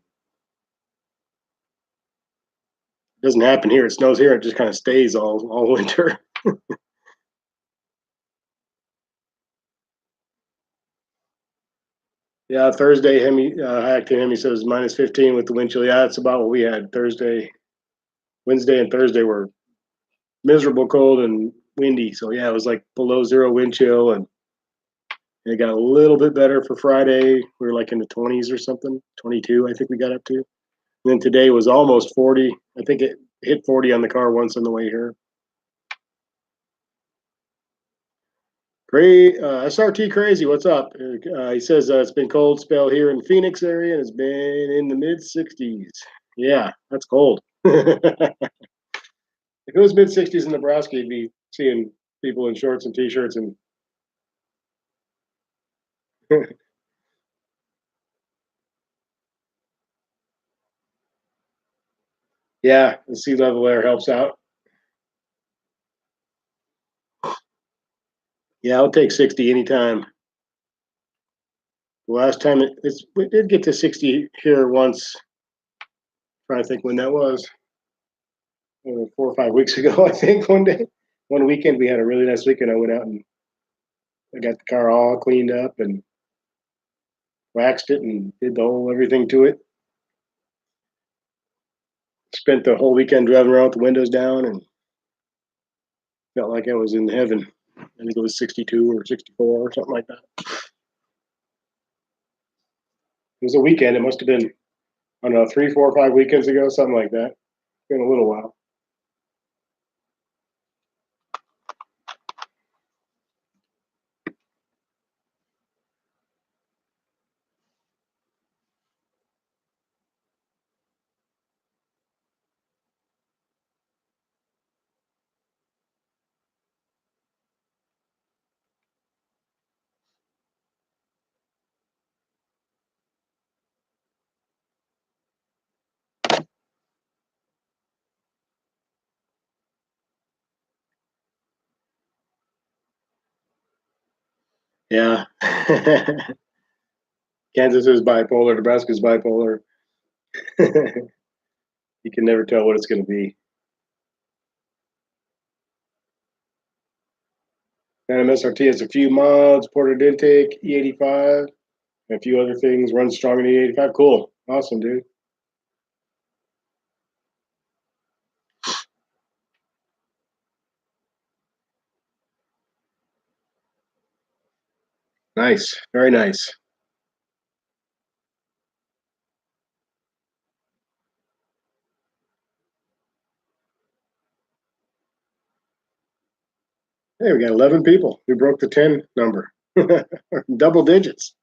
it doesn't happen here. It snows here. It just kind of stays all winter. Yeah, Thursday, Hemi, Acting Hemi says minus 15 with the wind chill. Yeah, that's about what we had Thursday. Wednesday and Thursday were miserable cold and windy. So yeah, it was like below zero wind chill, and it got a little bit better for Friday. We were like in the 20s or something, 22, I think we got up to. And then today was almost 40. I think it hit 40 on the car once on the way here. Great, SRT Crazy, what's up? He says it's been cold spell here in Phoenix area and it's been in the mid 60s. Yeah, that's cold. If it was mid 60s in Nebraska, you'd be seeing people in shorts and t-shirts and yeah, the sea level air helps out. Yeah, I'll take 60 anytime. The last time it did get to 60 here once Trying to think when that was. 4 or 5 weeks ago, I think. One weekend, we had a really nice weekend. I went out and I got the car all cleaned up and waxed it and did the whole everything to it. Spent the whole weekend driving around with the windows down and felt like I was in heaven. I think it was 62 or 64 or something like that. It was a weekend. It must have been, I don't know, 3, 4, 5 weekends ago, something like that. It's been a little while. Yeah. Kansas is bipolar. Nebraska's bipolar. You can never tell what it's going to be. Phantom SRT has a few mods, ported intake, E85, and a few other things. Runs strong in E85. Cool. Awesome, dude. Nice. Very nice. Hey, we got 11 people. We broke the 10 number. Double digits.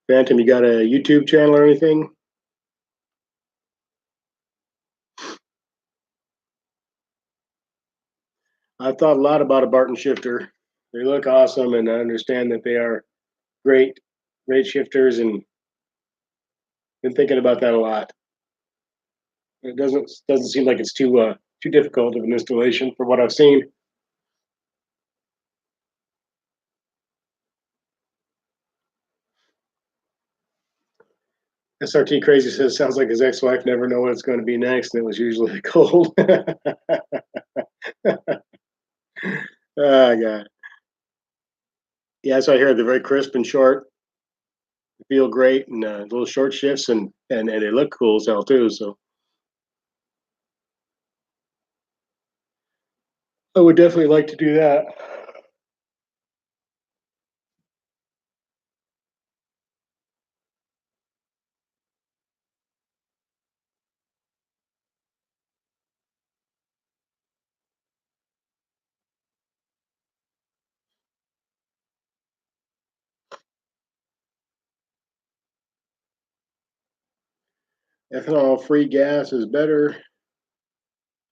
Phantom, you got a YouTube channel or anything? I've thought a lot about a Barton shifter. They look awesome, and I understand that they are great, great shifters, and been thinking about that a lot. It doesn't seem like it's too difficult of an installation for what I've seen. SRT Crazy says sounds like his ex-wife never know what it's going to be next, and it was usually cold. Oh god, yeah. So I hear they're very crisp and short, feel great, and little short shifts, and they look cool as hell too. So I would definitely like to do that. Ethanol-free gas is better.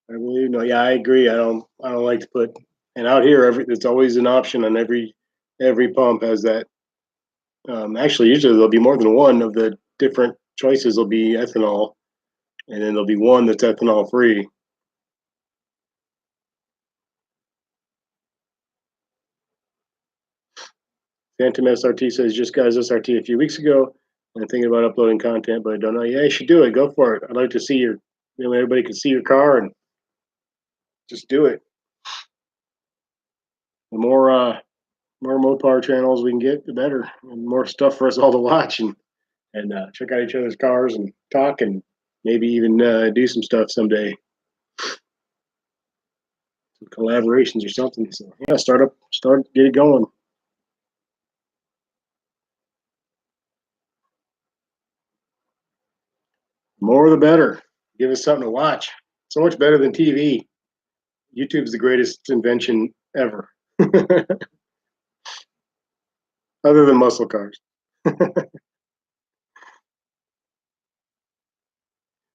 I believe. No, yeah, I agree. I don't like to put. And out here, it's always an option on every pump has that. Actually, usually there'll be more than one of the different choices will be ethanol, and then there'll be one that's ethanol free. Phantom SRT says just got his SRT a few weeks ago. I'm thinking about uploading content, but I don't know. Yeah, you should do it. Go for it. I'd like to see everybody can see your car and just do it. The more Mopar channels we can get, the better, and more stuff for us all to watch and check out each other's cars and talk and maybe even do some stuff someday, some collaborations or something. So yeah, get it going. More the better. Give us something to watch. So much better than TV. YouTube's the greatest invention ever, other than muscle cars.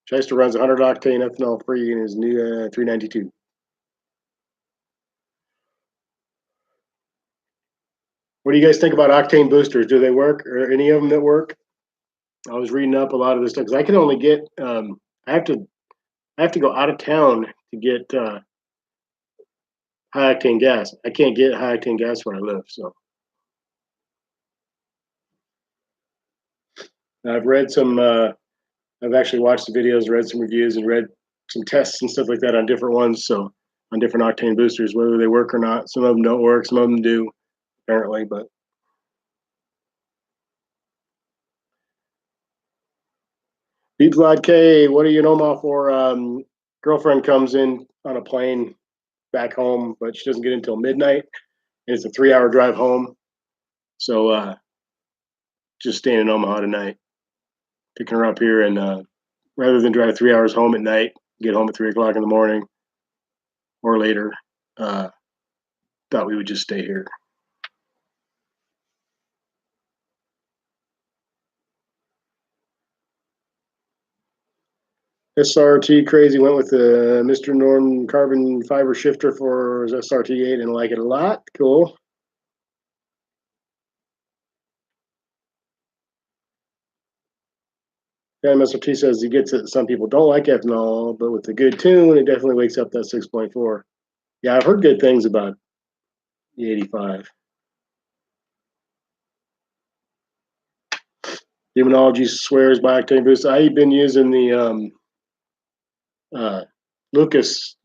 Shyster runs 100 octane ethanol free in his new 392. What do you guys think about octane boosters? Do they work, or any of them that work? I was reading up a lot of this stuff because I can only get. I have to go out of town to get high octane gas. I can't get high octane gas where I live, so I've read some. I've actually watched the videos, read some reviews, and read some tests and stuff like that on different ones. So on different octane boosters, whether they work or not. Some of them don't work, some of them do, apparently. But Deep Glide K, what are you in Omaha for? Girlfriend comes in on a plane back home, but she doesn't get in until midnight. And it's a 3 hour drive home. So just staying in Omaha tonight, picking her up here, and rather than drive 3 hours home at night, get home at 3 o'clock in the morning or later, uh, thought we would just stay here. SRT crazy went with the Mr. Norm carbon fiber shifter for SRT8 and I like it a lot. Cool. MSRT says he gets it. Some people don't like ethanol, but with a good tune, it definitely wakes up that 6.4. Yeah, I've heard good things about the 85. Demonology swears by octane boost. I've been using the uh, Lucas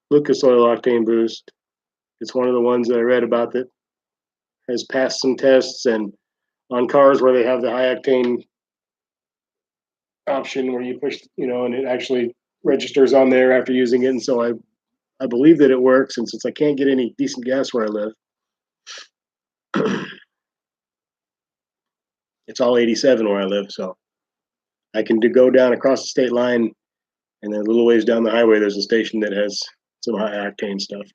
Lucas oil octane boost. It's one of the ones that I read about that has passed some tests, and on cars where they have the high octane option where you push, and it actually registers on there after using it. And so I believe that it works. And since I can't get any decent gas where I live, it's all 87 where I live. So I can go down across the state line, and then a little ways down the highway, there's a station that has some high octane stuff.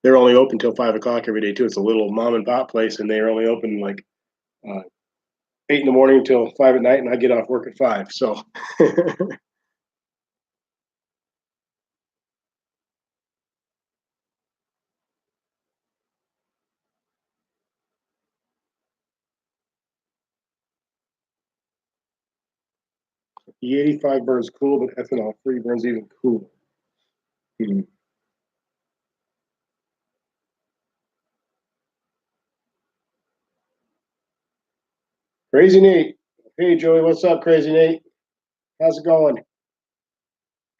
They're only open till 5 o'clock every day too. It's a little mom and pop place, and they're only open like 8 in the morning till 5 at night, and I get off work at 5. So the 85 burns cool, but ethanol free burns even cooler. Hmm. Crazy Nate. Hey Joey, what's up, Crazy Nate? How's it going?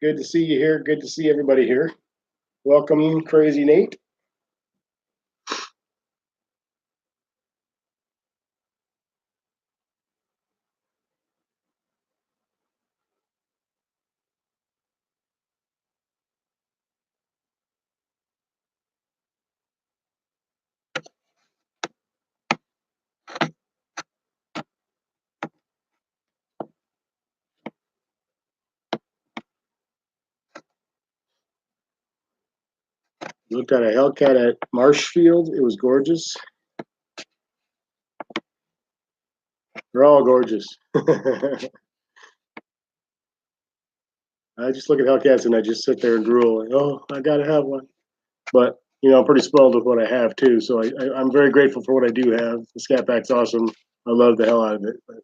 Good to see you here. Good to see everybody here. Welcome, Crazy Nate. Looked at a Hellcat at Marshfield. It was gorgeous. They're all gorgeous. I just look at Hellcats and I just sit there and drool. Like, oh, I gotta have one. But I'm pretty spoiled with what I have too. So I'm very grateful for what I do have. The Scat Pack's awesome. I love the hell out of it. But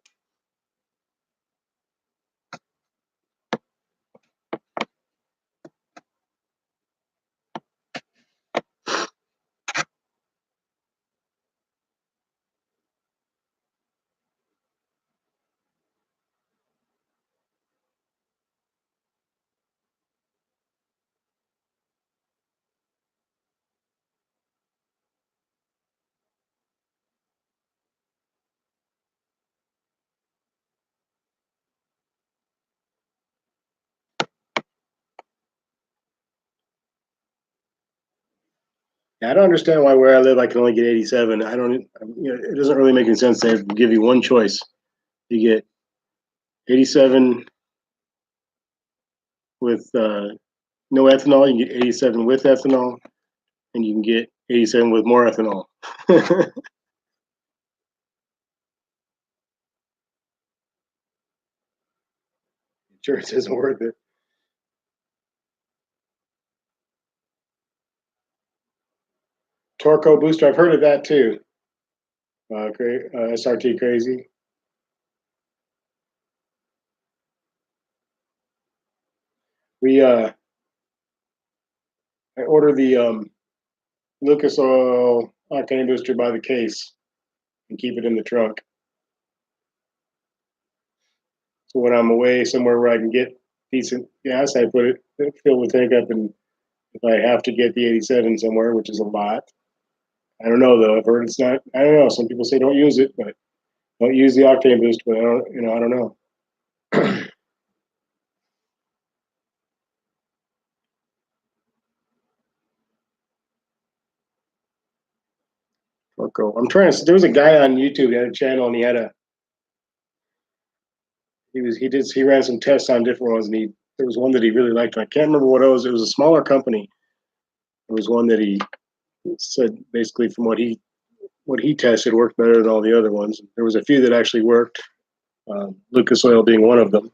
yeah, I don't understand why where I live I can only get 87. I don't. It doesn't really make any sense. They give you one choice. You get 87 with no ethanol. You can get 87 with ethanol, and you can get 87 with more ethanol. Insurance isn't worth it. Torco booster. I've heard of that too. SRT crazy. We I order the Lucas Oil octane booster by the case and keep it in the trunk. So when I'm away somewhere where I can get decent gas, I put it fill the tank up, and if I have to get the 87 somewhere, which is a lot, I don't know though. I've heard it's not. I don't know. Some people say don't use it, but don't use the octane boost. But I don't. I don't know. Marco. I'm trying to. There was a guy on YouTube that had a channel, and he had a. He ran some tests on different ones, and there was one that he really liked. I can't remember what it was. It was a smaller company. It was one that he said basically from what he tested worked better than all the other ones. There was a few that actually worked. Lucas Oil being one of them.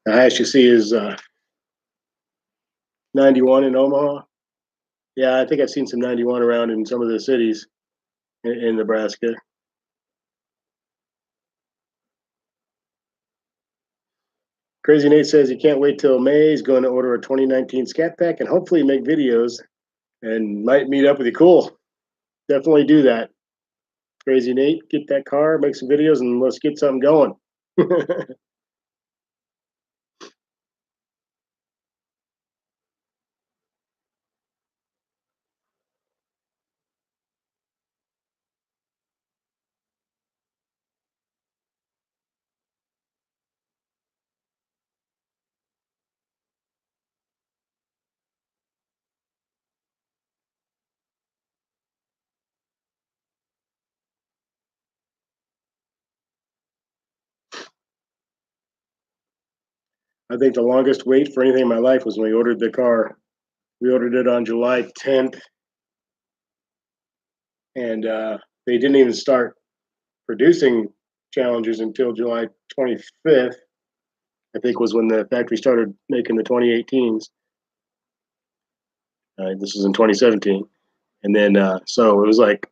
The highest you see is 91 in Omaha. Yeah, I think I've seen some 91 around in some of the cities in Nebraska. Crazy Nate says he can't wait till May. He's going to order a 2019 Scat Pack and hopefully make videos and might meet up with you. Cool. Definitely do that. Crazy Nate, get that car, make some videos, and let's get something going. I think the longest wait for anything in my life was when we ordered the car. We ordered it on July 10th, and they didn't even start producing Challengers until July 25th. I think was when the factory started making the 2018s. This was in 2017, and then so it was like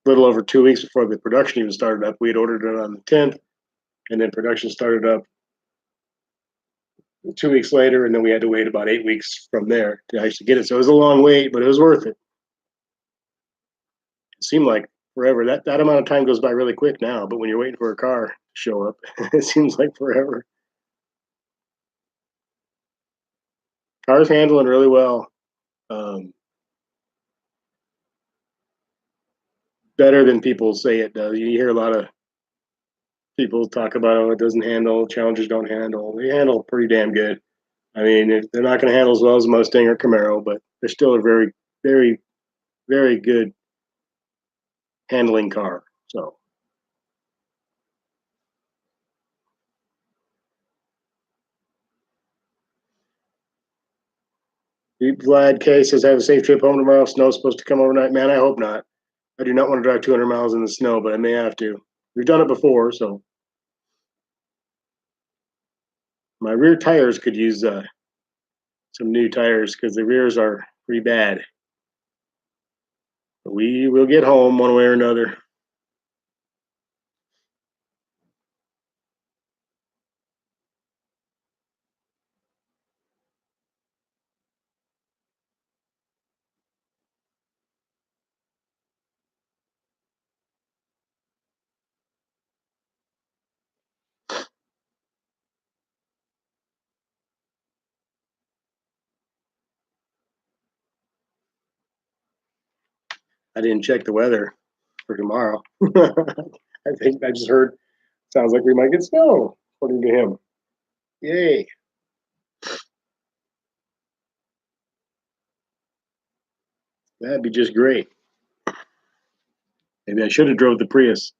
a little over 2 weeks before the production even started up. We had ordered it on the 10th, and then production started up 2 weeks later, and then we had to wait about 8 weeks from there to actually get it. So it was a long wait, but it was worth it. It seemed like forever. That amount of time goes by really quick now, but when you're waiting for a car to show up, it seems like forever. Car's handling really well. Um, Better than people say it does. You hear a lot of people talk about, oh, it doesn't handle, Challengers don't handle. They handle pretty damn good. I mean, they're not going to handle as well as a Mustang or Camaro, but they're still a very, very, very good handling car. So, Vlad K says, "Have a safe trip home tomorrow. Snow's supposed to come overnight." Man, I hope not. I do not want to drive 200 miles in the snow, but I may have to. We've done it before, so my rear tires could use some new tires because the rears are pretty bad. But we will get home one way or another. I didn't check the weather for tomorrow. I think I just heard sounds like we might get snow, according to him. Yay. That'd be just great. Maybe I should have drove the Prius.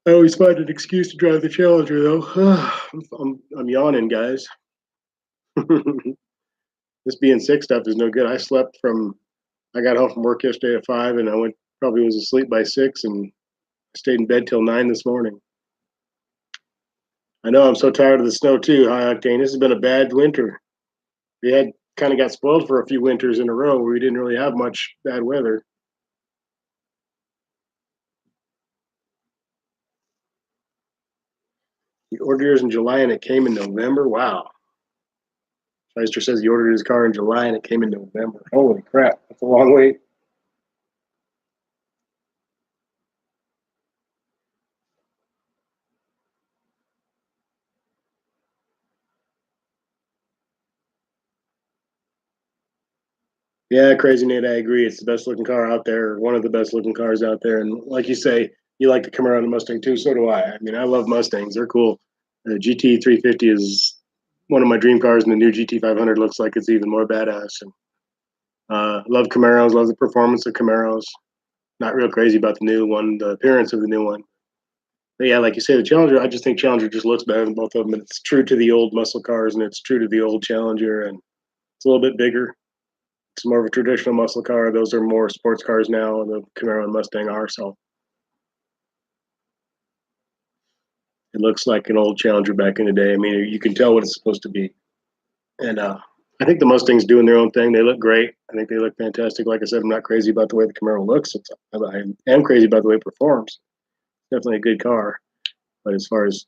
I always find an excuse to drive the Challenger, though. I'm yawning, guys. This being sick stuff is no good. I got home from work yesterday at 5 and I probably was asleep by 6 and stayed in bed till 9 this morning. I know I'm so tired of the snow too, high octane. This has been a bad winter. We had kind of got spoiled for a few winters in a row where we didn't really have much bad weather. He ordered yours in July and it came in November. Wow. Meister says he ordered his car in July and it came in November. Holy crap. That's a long wait. Yeah, Crazy Nate, I agree. It's the best looking car out there, one of the best looking cars out there. And like you say, you like the Camaro and the Mustang too. So do I. I mean, I love Mustangs. They're cool. The GT 350 is one of my dream cars, and the new GT 500 looks like it's even more badass. And love Camaros, love the performance of Camaros. Not real crazy about the new one, the appearance of the new one. But yeah, like you say, the Challenger, I just think Challenger just looks better than both of them. And it's true to the old muscle cars, and it's true to the old Challenger, and it's a little bit bigger. It's more of a traditional muscle car. Those are more sports cars now. The Camaro and Mustang are. So it looks like an old Challenger back in the day. I mean, you can tell what it's supposed to be. And I think the Mustang's doing their own thing. They look great. I think they look fantastic. Like I said, I'm not crazy about the way the Camaro looks. I am crazy about the way it performs. Definitely a good car. But as far as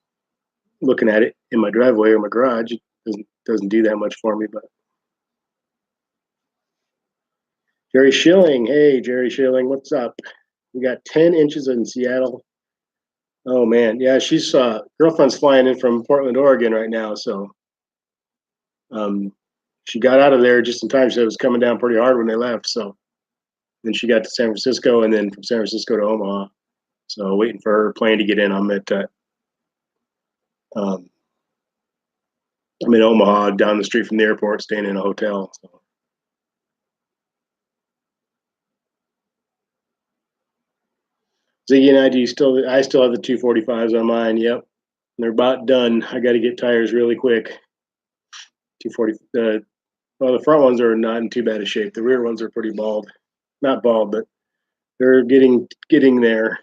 looking at it in my driveway or my garage, it doesn't do that much for me. But Jerry Schilling, hey Jerry Schilling, what's up? We got 10 inches in Seattle. Oh man, yeah, she's girlfriend's flying in from Portland, Oregon right now. So um, she got out of there just in time. She said it was coming down pretty hard when they left. So then she got to San Francisco, and then from San Francisco to Omaha. So waiting for her plane to get in. Um, I'm in Omaha, down the street from the airport, staying in a hotel. So. Ziggy and I, do you still? I still have the 245s on mine. Yep, they're about done. I got to get tires really quick. 240. Well, the front ones are not in too bad a shape. The rear ones are pretty bald. Not bald, but they're getting there.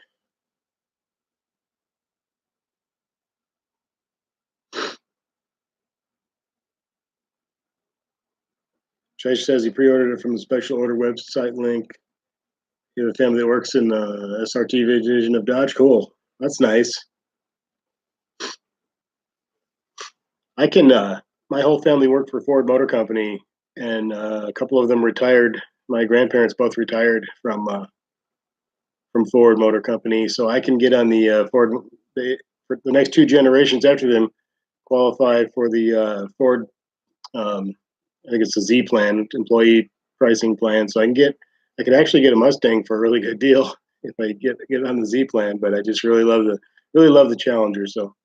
Chase says he pre-ordered it from the special order website link. You have a family that works in the SRT division of Dodge. Cool. That's nice. I can. My whole family worked for Ford Motor Company, and a couple of them retired. My grandparents both retired from Ford Motor Company, so I can get on the Ford. For the next two generations after them qualified for the Ford. I think it's a Z plan, employee pricing plan. So I can actually get a Mustang for a really good deal if I get on the Z plan. But I just really love the Challenger. So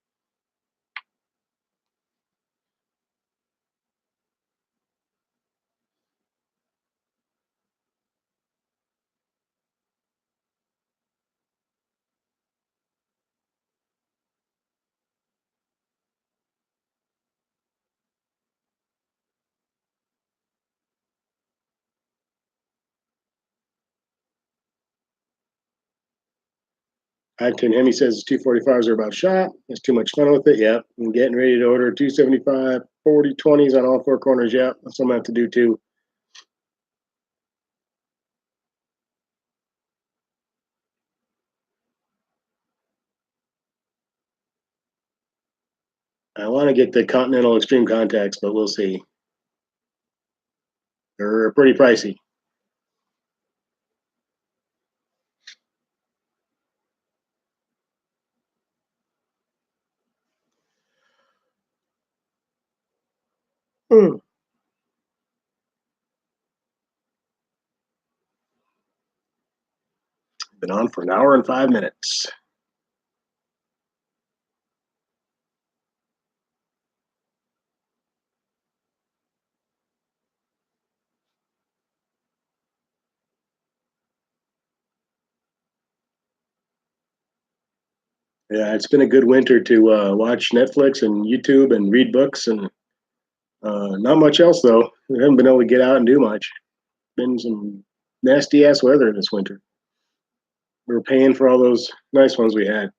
Acton Hemi says 245s are about shot. There's too much fun with it. Yep. I'm getting ready to order 275, 40, 20s on all four corners. Yep. That's what I'm going to have to do too. I want to get the Continental Extreme contacts, but we'll see. They're pretty pricey. Mm. Been on for an hour and 5 minutes. Yeah, it's been a good winter to watch Netflix and YouTube and read books, and Not much else though. We haven't been able to get out and do much. Been some nasty ass weather this winter. We were paying for all those nice ones we had.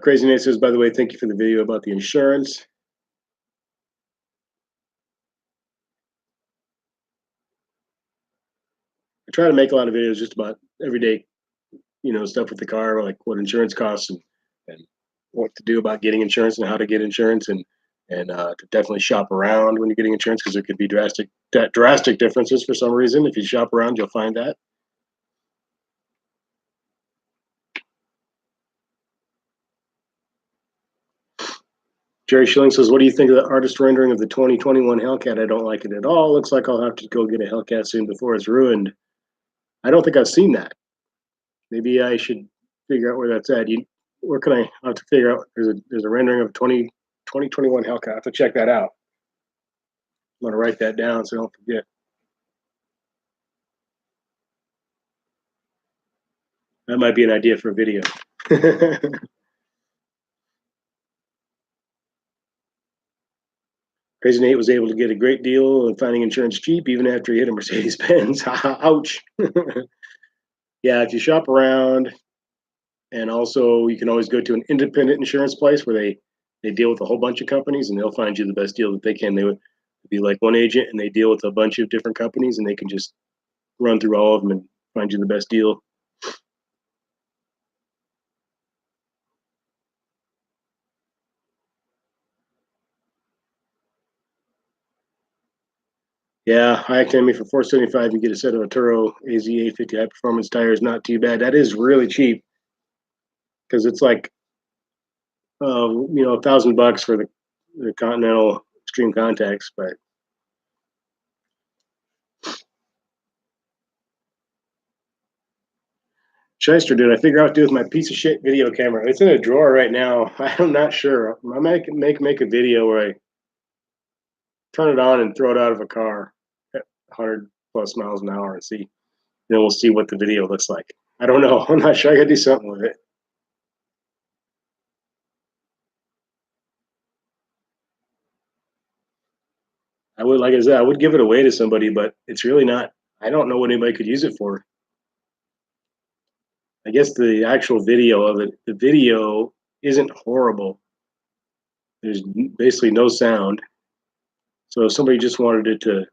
Crazy Nate says, by the way, thank you for the video about the insurance. I try to make a lot of videos just about everyday, stuff with the car, like what insurance costs and what to do about getting insurance and how to get insurance and to definitely shop around when you're getting insurance because there could be drastic differences for some reason. If you shop around, you'll find that. Jerry Schilling says, "What do you think of the artist rendering of the 2021 Hellcat? I don't like it at all. Looks like I'll have to go get a Hellcat soon before it's ruined." I don't think I've seen that. Maybe I should figure out where that's at. Where can I have to figure out? There's a rendering of 2021 Hellcat. I have to check that out. I'm gonna write that down so I don't forget. That might be an idea for a video. Crazy Nate was able to get a great deal and finding insurance cheap even after he hit a Mercedes Benz. Ouch. Yeah, if you shop around, and also you can always go to an independent insurance place where they deal with a whole bunch of companies and they'll find you the best deal that they can. They would be like one agent and they deal with a bunch of different companies and they can just run through all of them and find you the best deal. Yeah, high academy for 475. You get a set of Turo AZ850 high performance tires. Not too bad. That is really cheap because it's like $1,000 for the Continental Extreme Contacts. But Shyster, did I figure out what to do with my piece of shit video camera? It's in a drawer right now. I'm not sure. I might make a video where I turn it on and throw it out of a car at 100 plus miles an hour and see. Then we'll see what the video looks like. I don't know. I'm not sure. I got to do something with it. I would, like I said, I would give it away to somebody, but it's really not. I don't know what anybody could use it for. I guess the actual video of it, the video isn't horrible. There's basically no sound. So if somebody just wanted it to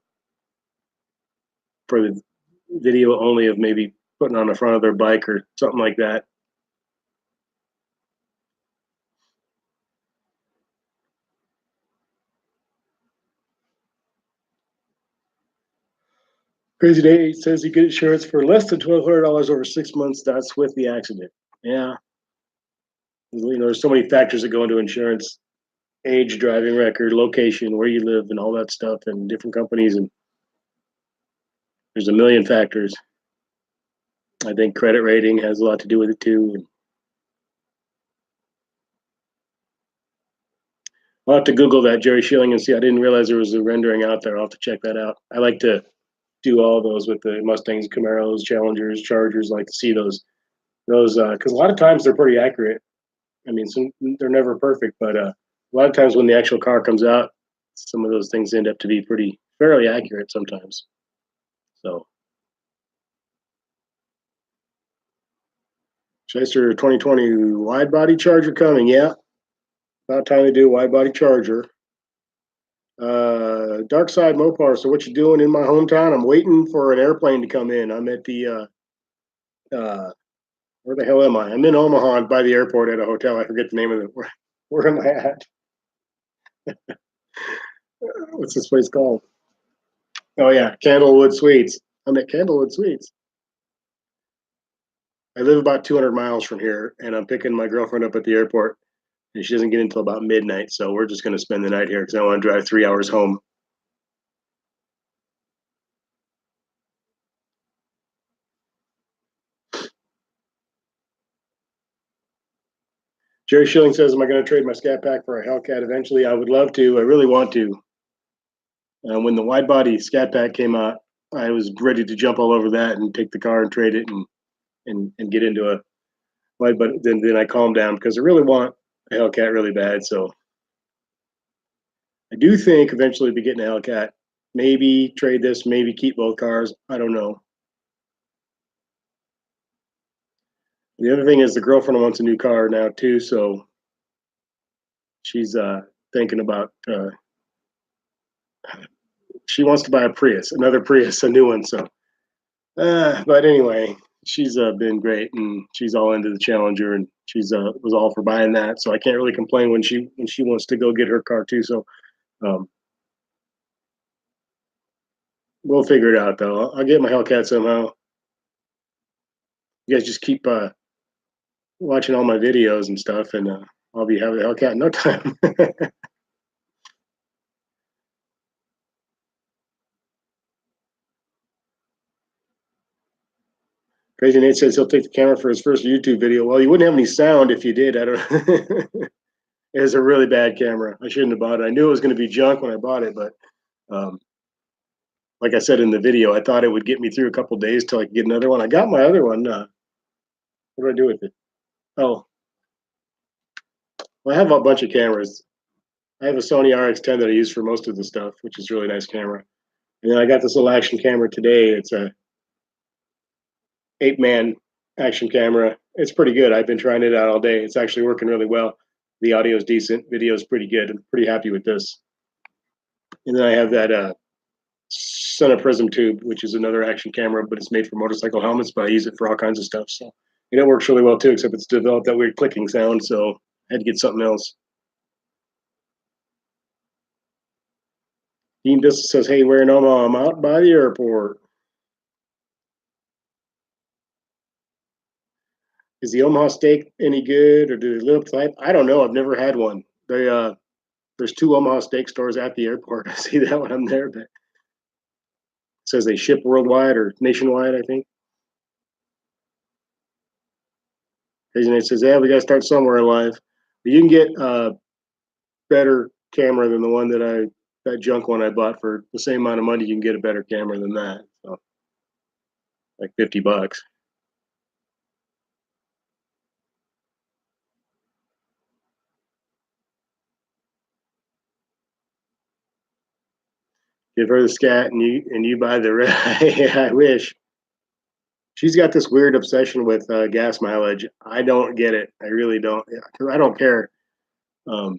for the video only of maybe putting on the front of their bike or something like that. Crazy Day says he get insurance for less than $1,200 over 6 months. That's with the accident. Yeah, there's so many factors that go into insurance: age, driving record, location, where you live, and all that stuff, and different companies, and there's a million factors. I think credit rating has a lot to do with it too. I'll have to Google that Jerry Schilling and see. I didn't realize there was a rendering out there. I'll have to check that out. I like to do all those with the Mustangs, Camaros, Challengers, Chargers. I like to see those because a lot of times they're pretty accurate. I mean, they're never perfect, but a lot of times when the actual car comes out, some of those things end up to be pretty fairly accurate sometimes. So, Shyster 2020 wide body Charger coming. Yeah, about time to do wide body Charger. Dark Side Mopar. So, what you doing in my hometown? I'm waiting for an airplane to come in. I'm at the where the hell am I? I'm in Omaha by the airport at a hotel. I forget the name of it. Where am I at? What's this place called? Oh yeah, Candlewood Suites. I'm at Candlewood Suites. I live about 200 miles from here, and I'm picking my girlfriend up at the airport, and she doesn't get until about midnight. So we're just going to spend the night here because I want to drive 3 hours home. Jerry Schilling says, "Am I going to trade my Scat Pack for a Hellcat eventually?" I would love to. I really want to. When the wide body Scat Pack came out, I was ready to jump all over that and take the car and trade it and get into a wide. But then I calmed down because I really want a Hellcat really bad. So I do think eventually be getting a Hellcat. Maybe trade this. Maybe keep both cars. I don't know. The other thing is the girlfriend wants a new car now too, so she's thinking about. She wants to buy a Prius, another Prius, a new one. So, but anyway, she's been great, and she's all into the Challenger, and she's was all for buying that. So I can't really complain when she wants to go get her car too. So um, we'll figure it out though. I'll get my Hellcat somehow. You guys just keep watching all my videos and stuff, and I'll be having a Hellcat in no time. Crazy Nate says he'll take the camera for his first YouTube video. Well, you wouldn't have any sound if you did. I don't. It was a really bad camera. I shouldn't have bought it. I knew it was going to be junk when I bought it, but um, like I said in the video, I thought it would get me through a couple days till I could get another one. I got my other one. What do I do with it? Oh, well, I have a bunch of cameras. I have a Sony RX10 that I use for most of the stuff, which is a really nice camera. And then I got this little action camera today. It's a 8-man action camera. It's pretty good. I've been trying it out all day. It's actually working really well. The audio is decent. Video is pretty good. I'm pretty happy with this. And then I have that Center Prism tube, which is another action camera, but it's made for motorcycle helmets. But I use it for all kinds of stuff. So and it works really well too. Except it's developed that weird clicking sound, so I had to get something else. Dean Dista says, "Hey, we're in Omaha. I'm out by the airport. Is the Omaha steak any good, or do they live type? I don't know. I've never had one. There's 2 Omaha steak stores at the airport. I see that when I'm there, but it says they ship worldwide or nationwide. I think." Crazy Nate says, "Yeah, we got to start somewhere in life. But you can get a better camera than the one that junk one I bought for the same amount of money. You can get a better camera than that, so like $50." Give her the Scat, and you buy the red. Yeah, I wish. She's got this weird obsession with gas mileage. I don't get it. I really don't. Because I don't care. Um,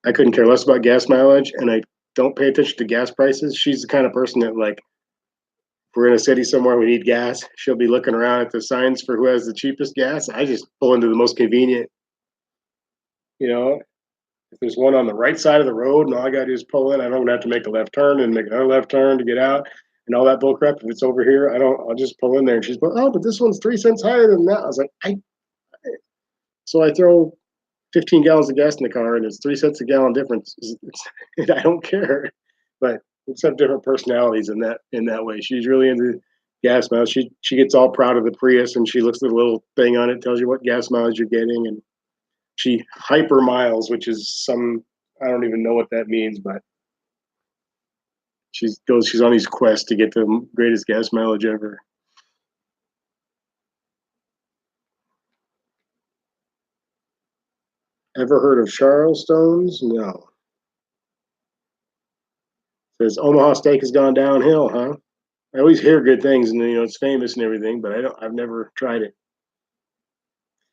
I couldn't care less about gas mileage, and I don't pay attention to gas prices. She's the kind of person that, like, if we're in a city somewhere we need gas, she'll be looking around at the signs for who has the cheapest gas. I just pull into the most convenient. You know, if there's one on the right side of the road, and all I got to do is pull in, I don't have to make a left turn and make another left turn to get out and all that bull crap. If it's over here, I don't. I'll just pull in there. And she's like, "Oh, but this one's 3 cents higher than that." I was like, so I throw 15 gallons of gas in the car, and it's 3 cents a gallon difference. I don't care, but it's have different personalities in that way. She's really into gas mileage. She gets all proud of the Prius, and she looks at the little thing on it, tells you what gas mileage you're getting, and she hyper miles, which is some I don't even know what that means, but she's on these quests to get the greatest gas mileage ever. Ever heard of Charlestones? No. Says Omaha steak has gone downhill, huh? I always hear good things, and it's famous and everything, but I've never tried it.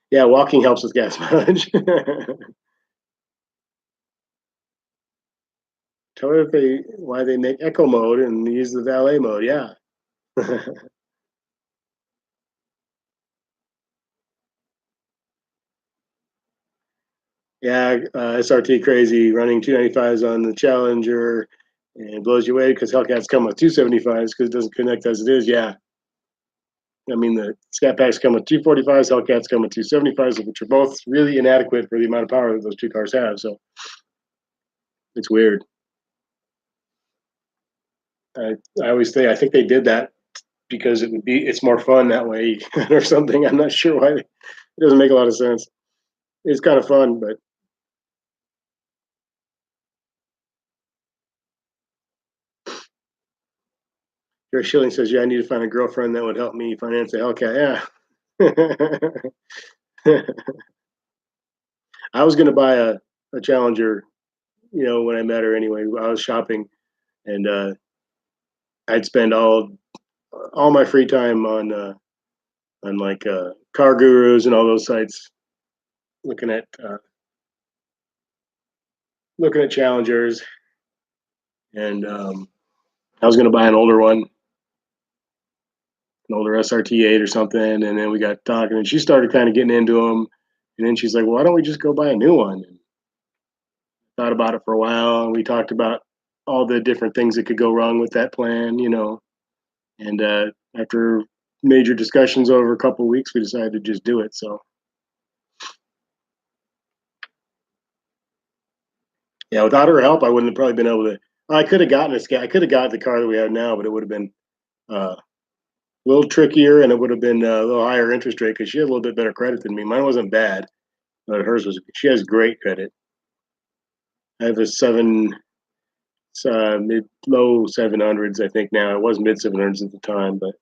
Yeah, walking helps with gas mileage. Tell her if why they make eco mode and use the valet mode. Yeah. Yeah, SRT crazy running 295s on the Challenger and it blows you away because Hellcats come with 275s because it doesn't connect as it is. Yeah. I mean, the Scat Packs come with 245s, Hellcats come with 275s, which are both really inadequate for the amount of power that those two cars have. So it's weird. I always say I think they did that because it's more fun that way or something. I'm not sure why. It doesn't make a lot of sense. it's kind of fun. But Jerry Schilling says, "Yeah, I need to find a girlfriend that would help me finance the Hellcat." Yeah, I was going to buy a Challenger, when I met her anyway. I was shopping, and I'd spend all my free time on like car gurus and all those sites looking at Challengers, and I was going to buy an older one, an older SRT8 or something, and then we got talking, and she started kind of getting into them, and then she's like, "Well, why don't we just go buy a new one?" And thought about it for a while, and we talked about all the different things that could go wrong with that plan. And after major discussions over a couple of weeks, we decided to just do it. So yeah, without her help, I wouldn't have probably been able to. I could have gotten a Scat. I could have got the car that we have now, but it would have been a little trickier, and it would have been a little higher interest rate because she had a little bit better credit than me. Mine wasn't bad, but hers was. She has great credit. I have a seven, mid low 700s, I think now. It was mid 700s at the time, but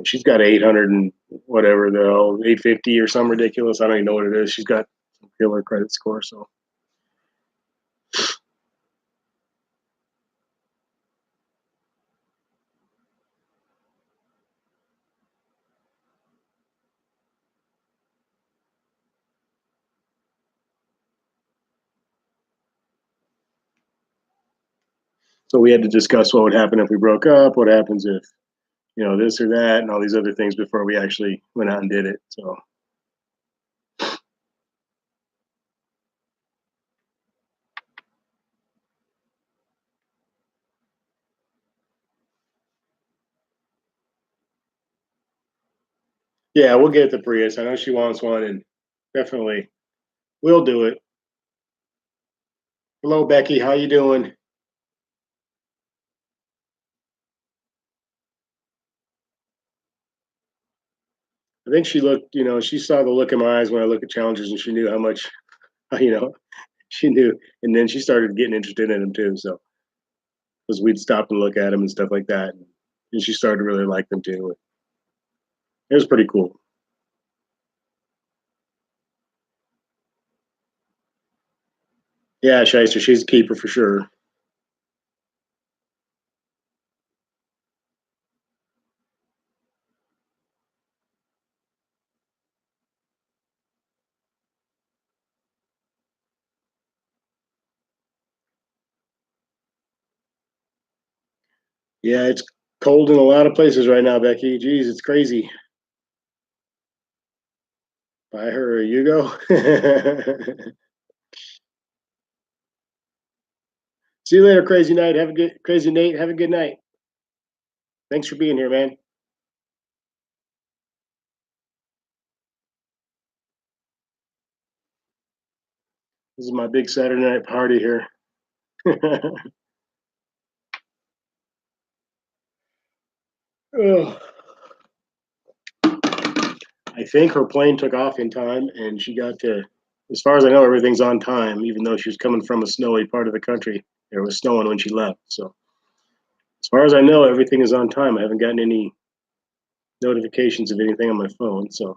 she's got 800 and whatever, though, 850 or some ridiculous. I don't even know what it is. She's got some killer credit score. So we had to discuss what would happen if we broke up, what happens if, this or that, and all these other things before we actually went out and did it. So yeah, we'll get the Prius. I know she wants one, and definitely we'll do it. Hello, Becky. How you doing? I think she looked, she saw the look in my eyes when I look at challenges, and she knew how much, you know, she knew. And then she started getting interested in them too. So because we'd stop and look at them and stuff like that, and she started to really like them too. It was pretty cool. Yeah, Shyster, she's a keeper for sure. Yeah, it's cold in a lot of places right now, Becky. Geez, it's crazy. Buy her a Yugo. See you later, crazy night. Have a good crazy Nate. Have a good night. Thanks for being here, man. This is my big Saturday night party here. Oh, I think her plane took off in time, and she got to. As far as I know, everything's on time, even though she was coming from a snowy part of the country. There was snowing when she left. So, as far as I know, everything is on time. I haven't gotten any notifications of anything on my phone. So,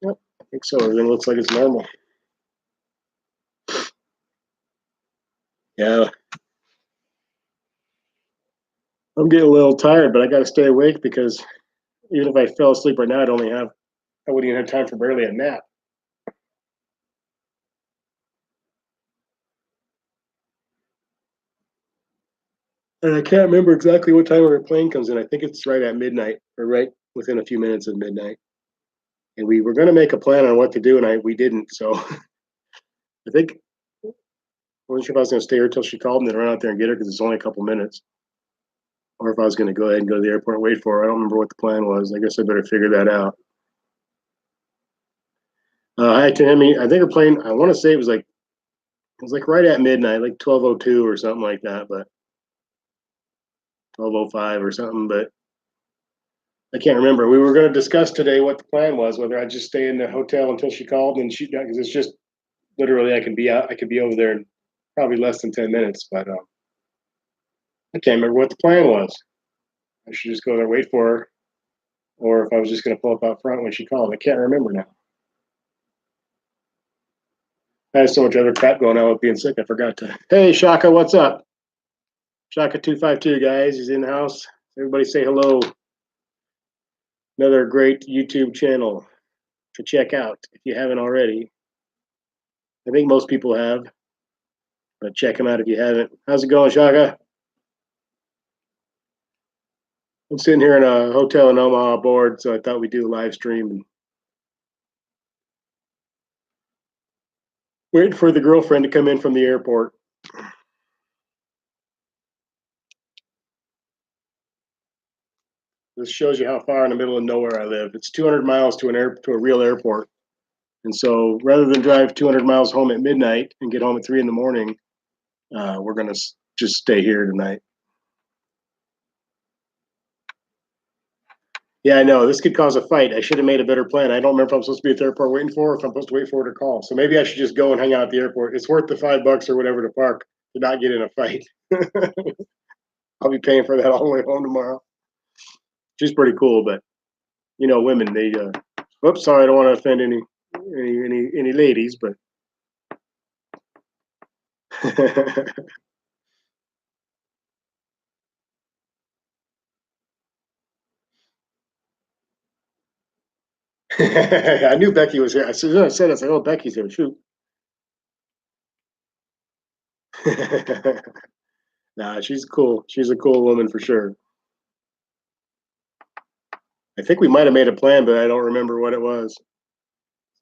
yep, I think so. Everything looks like it's normal. Yeah, I'm getting a little tired, but I got to stay awake because even if I fell asleep right now, I wouldn't even have time for barely a nap. And I can't remember exactly what time our plane comes in. I think it's right at midnight or right within a few minutes of midnight. And we were going to make a plan on what to do, and we didn't. So I think I wasn't sure if I was going to stay here till she called and then run out there and get her because it's only a couple minutes, or if I was going to go ahead and go to the airport and wait for her. I don't remember what the plan was. I guess I better figure that out. Hi, Tammy. I think her plane. I want to say it was like right at midnight, like 12:02 or something like that. But 12:05 or something, but I can't remember. We were going to discuss today what the plan was, whether I'd just stay in the hotel until she called and she, because it's just literally I could be over there in probably less than 10 minutes, but I can't remember what the plan was. I should just go there, wait for her, or if I was just going to pull up out front when she called. I can't remember now. I had so much other crap going on with being sick. I forgot to. Hey, Shaka, what's up? Shaka 252, guys. He's in the house. Everybody say hello. Another great YouTube channel to check out if you haven't already. I think most people have, but check him out if you haven't. How's it going, Shaka? I'm sitting here in a hotel in Omaha bored, so I thought we'd do a live stream and waiting for the girlfriend to come in from the airport. This shows you how far in the middle of nowhere I live. It's 200 miles to to a real airport. And so rather than drive 200 miles home at midnight and get home at 3 in the morning, we're going to just stay here tonight. Yeah, I know. This could cause a fight. I should have made a better plan. I don't remember if I'm supposed to be at the airport waiting for her, or if I'm supposed to wait for her to call. So maybe I should just go and hang out at the airport. It's worth the $5 or whatever to park to not get in a fight. I'll be paying for that all the way home tomorrow. She's pretty cool, but you know, women, they oops, sorry, I don't want to offend any ladies, but I knew Becky was here. As soon as I said it, I said, oh, Becky's here. Shoot. Nah, she's cool. She's a cool woman for sure. I think we might have made a plan, but I don't remember what it was.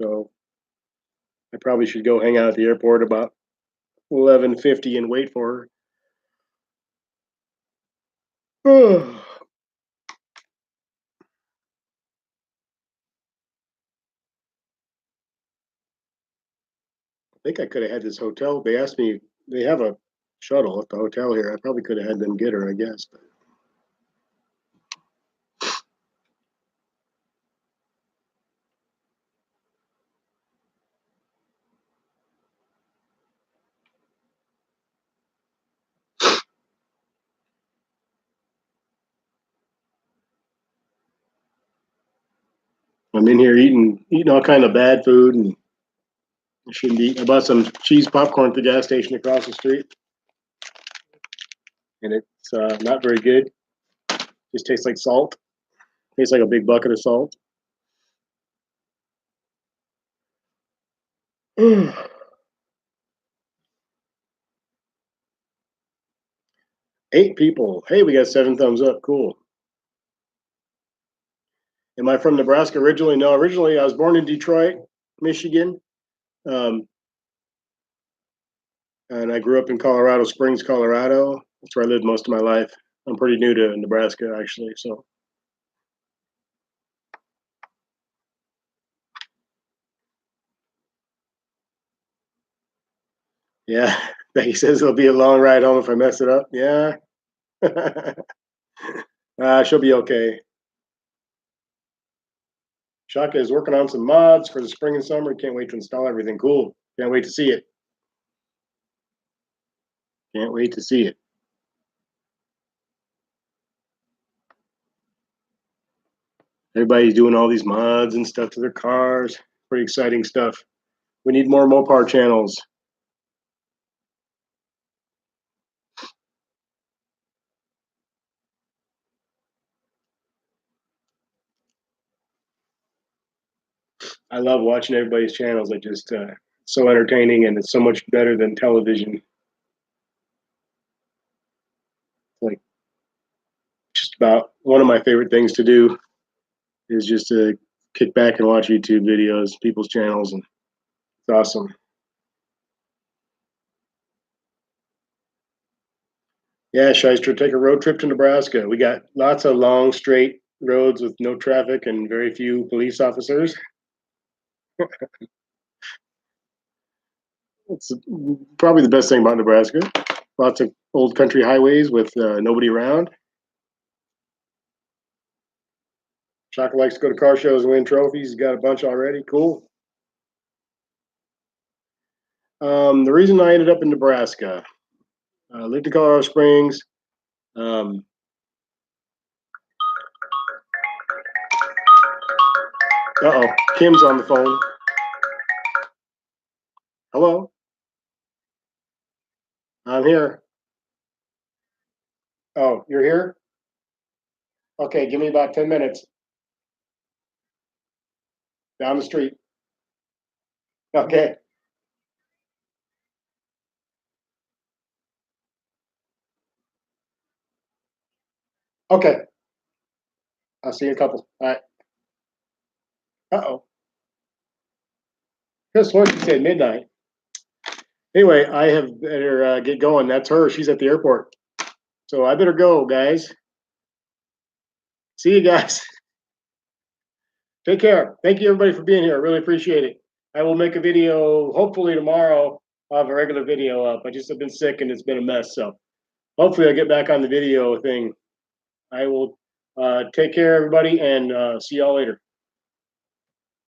So I probably should go hang out at the airport about 11:50 and wait for her. I think I could have had this hotel. They asked me, they have a shuttle at the hotel here. I probably could have had them get her, I guess. I'm in here eating all kind of bad food and I shouldn't be. I bought some cheese popcorn at the gas station across the street, and it's not very good. Just tastes like salt. Tastes like a big bucket of salt. 8 people. Hey, we got 7 thumbs up. Cool. Am I from Nebraska originally? No, originally I was born in Detroit, Michigan, um, and I grew up in Colorado Springs, Colorado. That's where I lived most of my life. I'm pretty new to Nebraska, actually. So, yeah, Becky says it'll be a long ride home if I mess it up. Yeah, she'll be okay. Shaka is working on some mods for the spring and summer. Can't wait to install everything. Cool. Can't wait to see it. Can't wait to see it. Everybody's doing all these mods and stuff to their cars. Pretty exciting stuff. We need more Mopar channels. I love watching everybody's channels. It just so entertaining and it's so much better than television. Like just about one of my favorite things to do is just to kick back and watch YouTube videos, people's channels, and it's awesome. Yeah, Shyster, take a road trip to Nebraska. We got lots of long, straight roads with no traffic and very few police officers. It's probably the best thing about Nebraska. Lots of old country highways with nobody around. Chaka likes to go to car shows and win trophies. He's got a bunch already. Cool. The reason I ended up in Nebraska, I lived in Colorado Springs. Um, Uh-oh, Kim's on the phone. Hello, I'm here. Oh, you're here? Okay, give me about 10 minutes down the street. Okay, okay. I'll see you in a couple. All right. Uh-oh. Chris Lord, you said midnight. Anyway, I have better get going. That's her. She's at the airport. So I better go, guys. See you guys. Take care. Thank you, everybody, for being here. I really appreciate it. I will make a video hopefully tomorrow. I'll have a regular video up. I just have been sick and it's been a mess. So hopefully I'll get back on the video thing. I will take care, everybody, and see y'all later.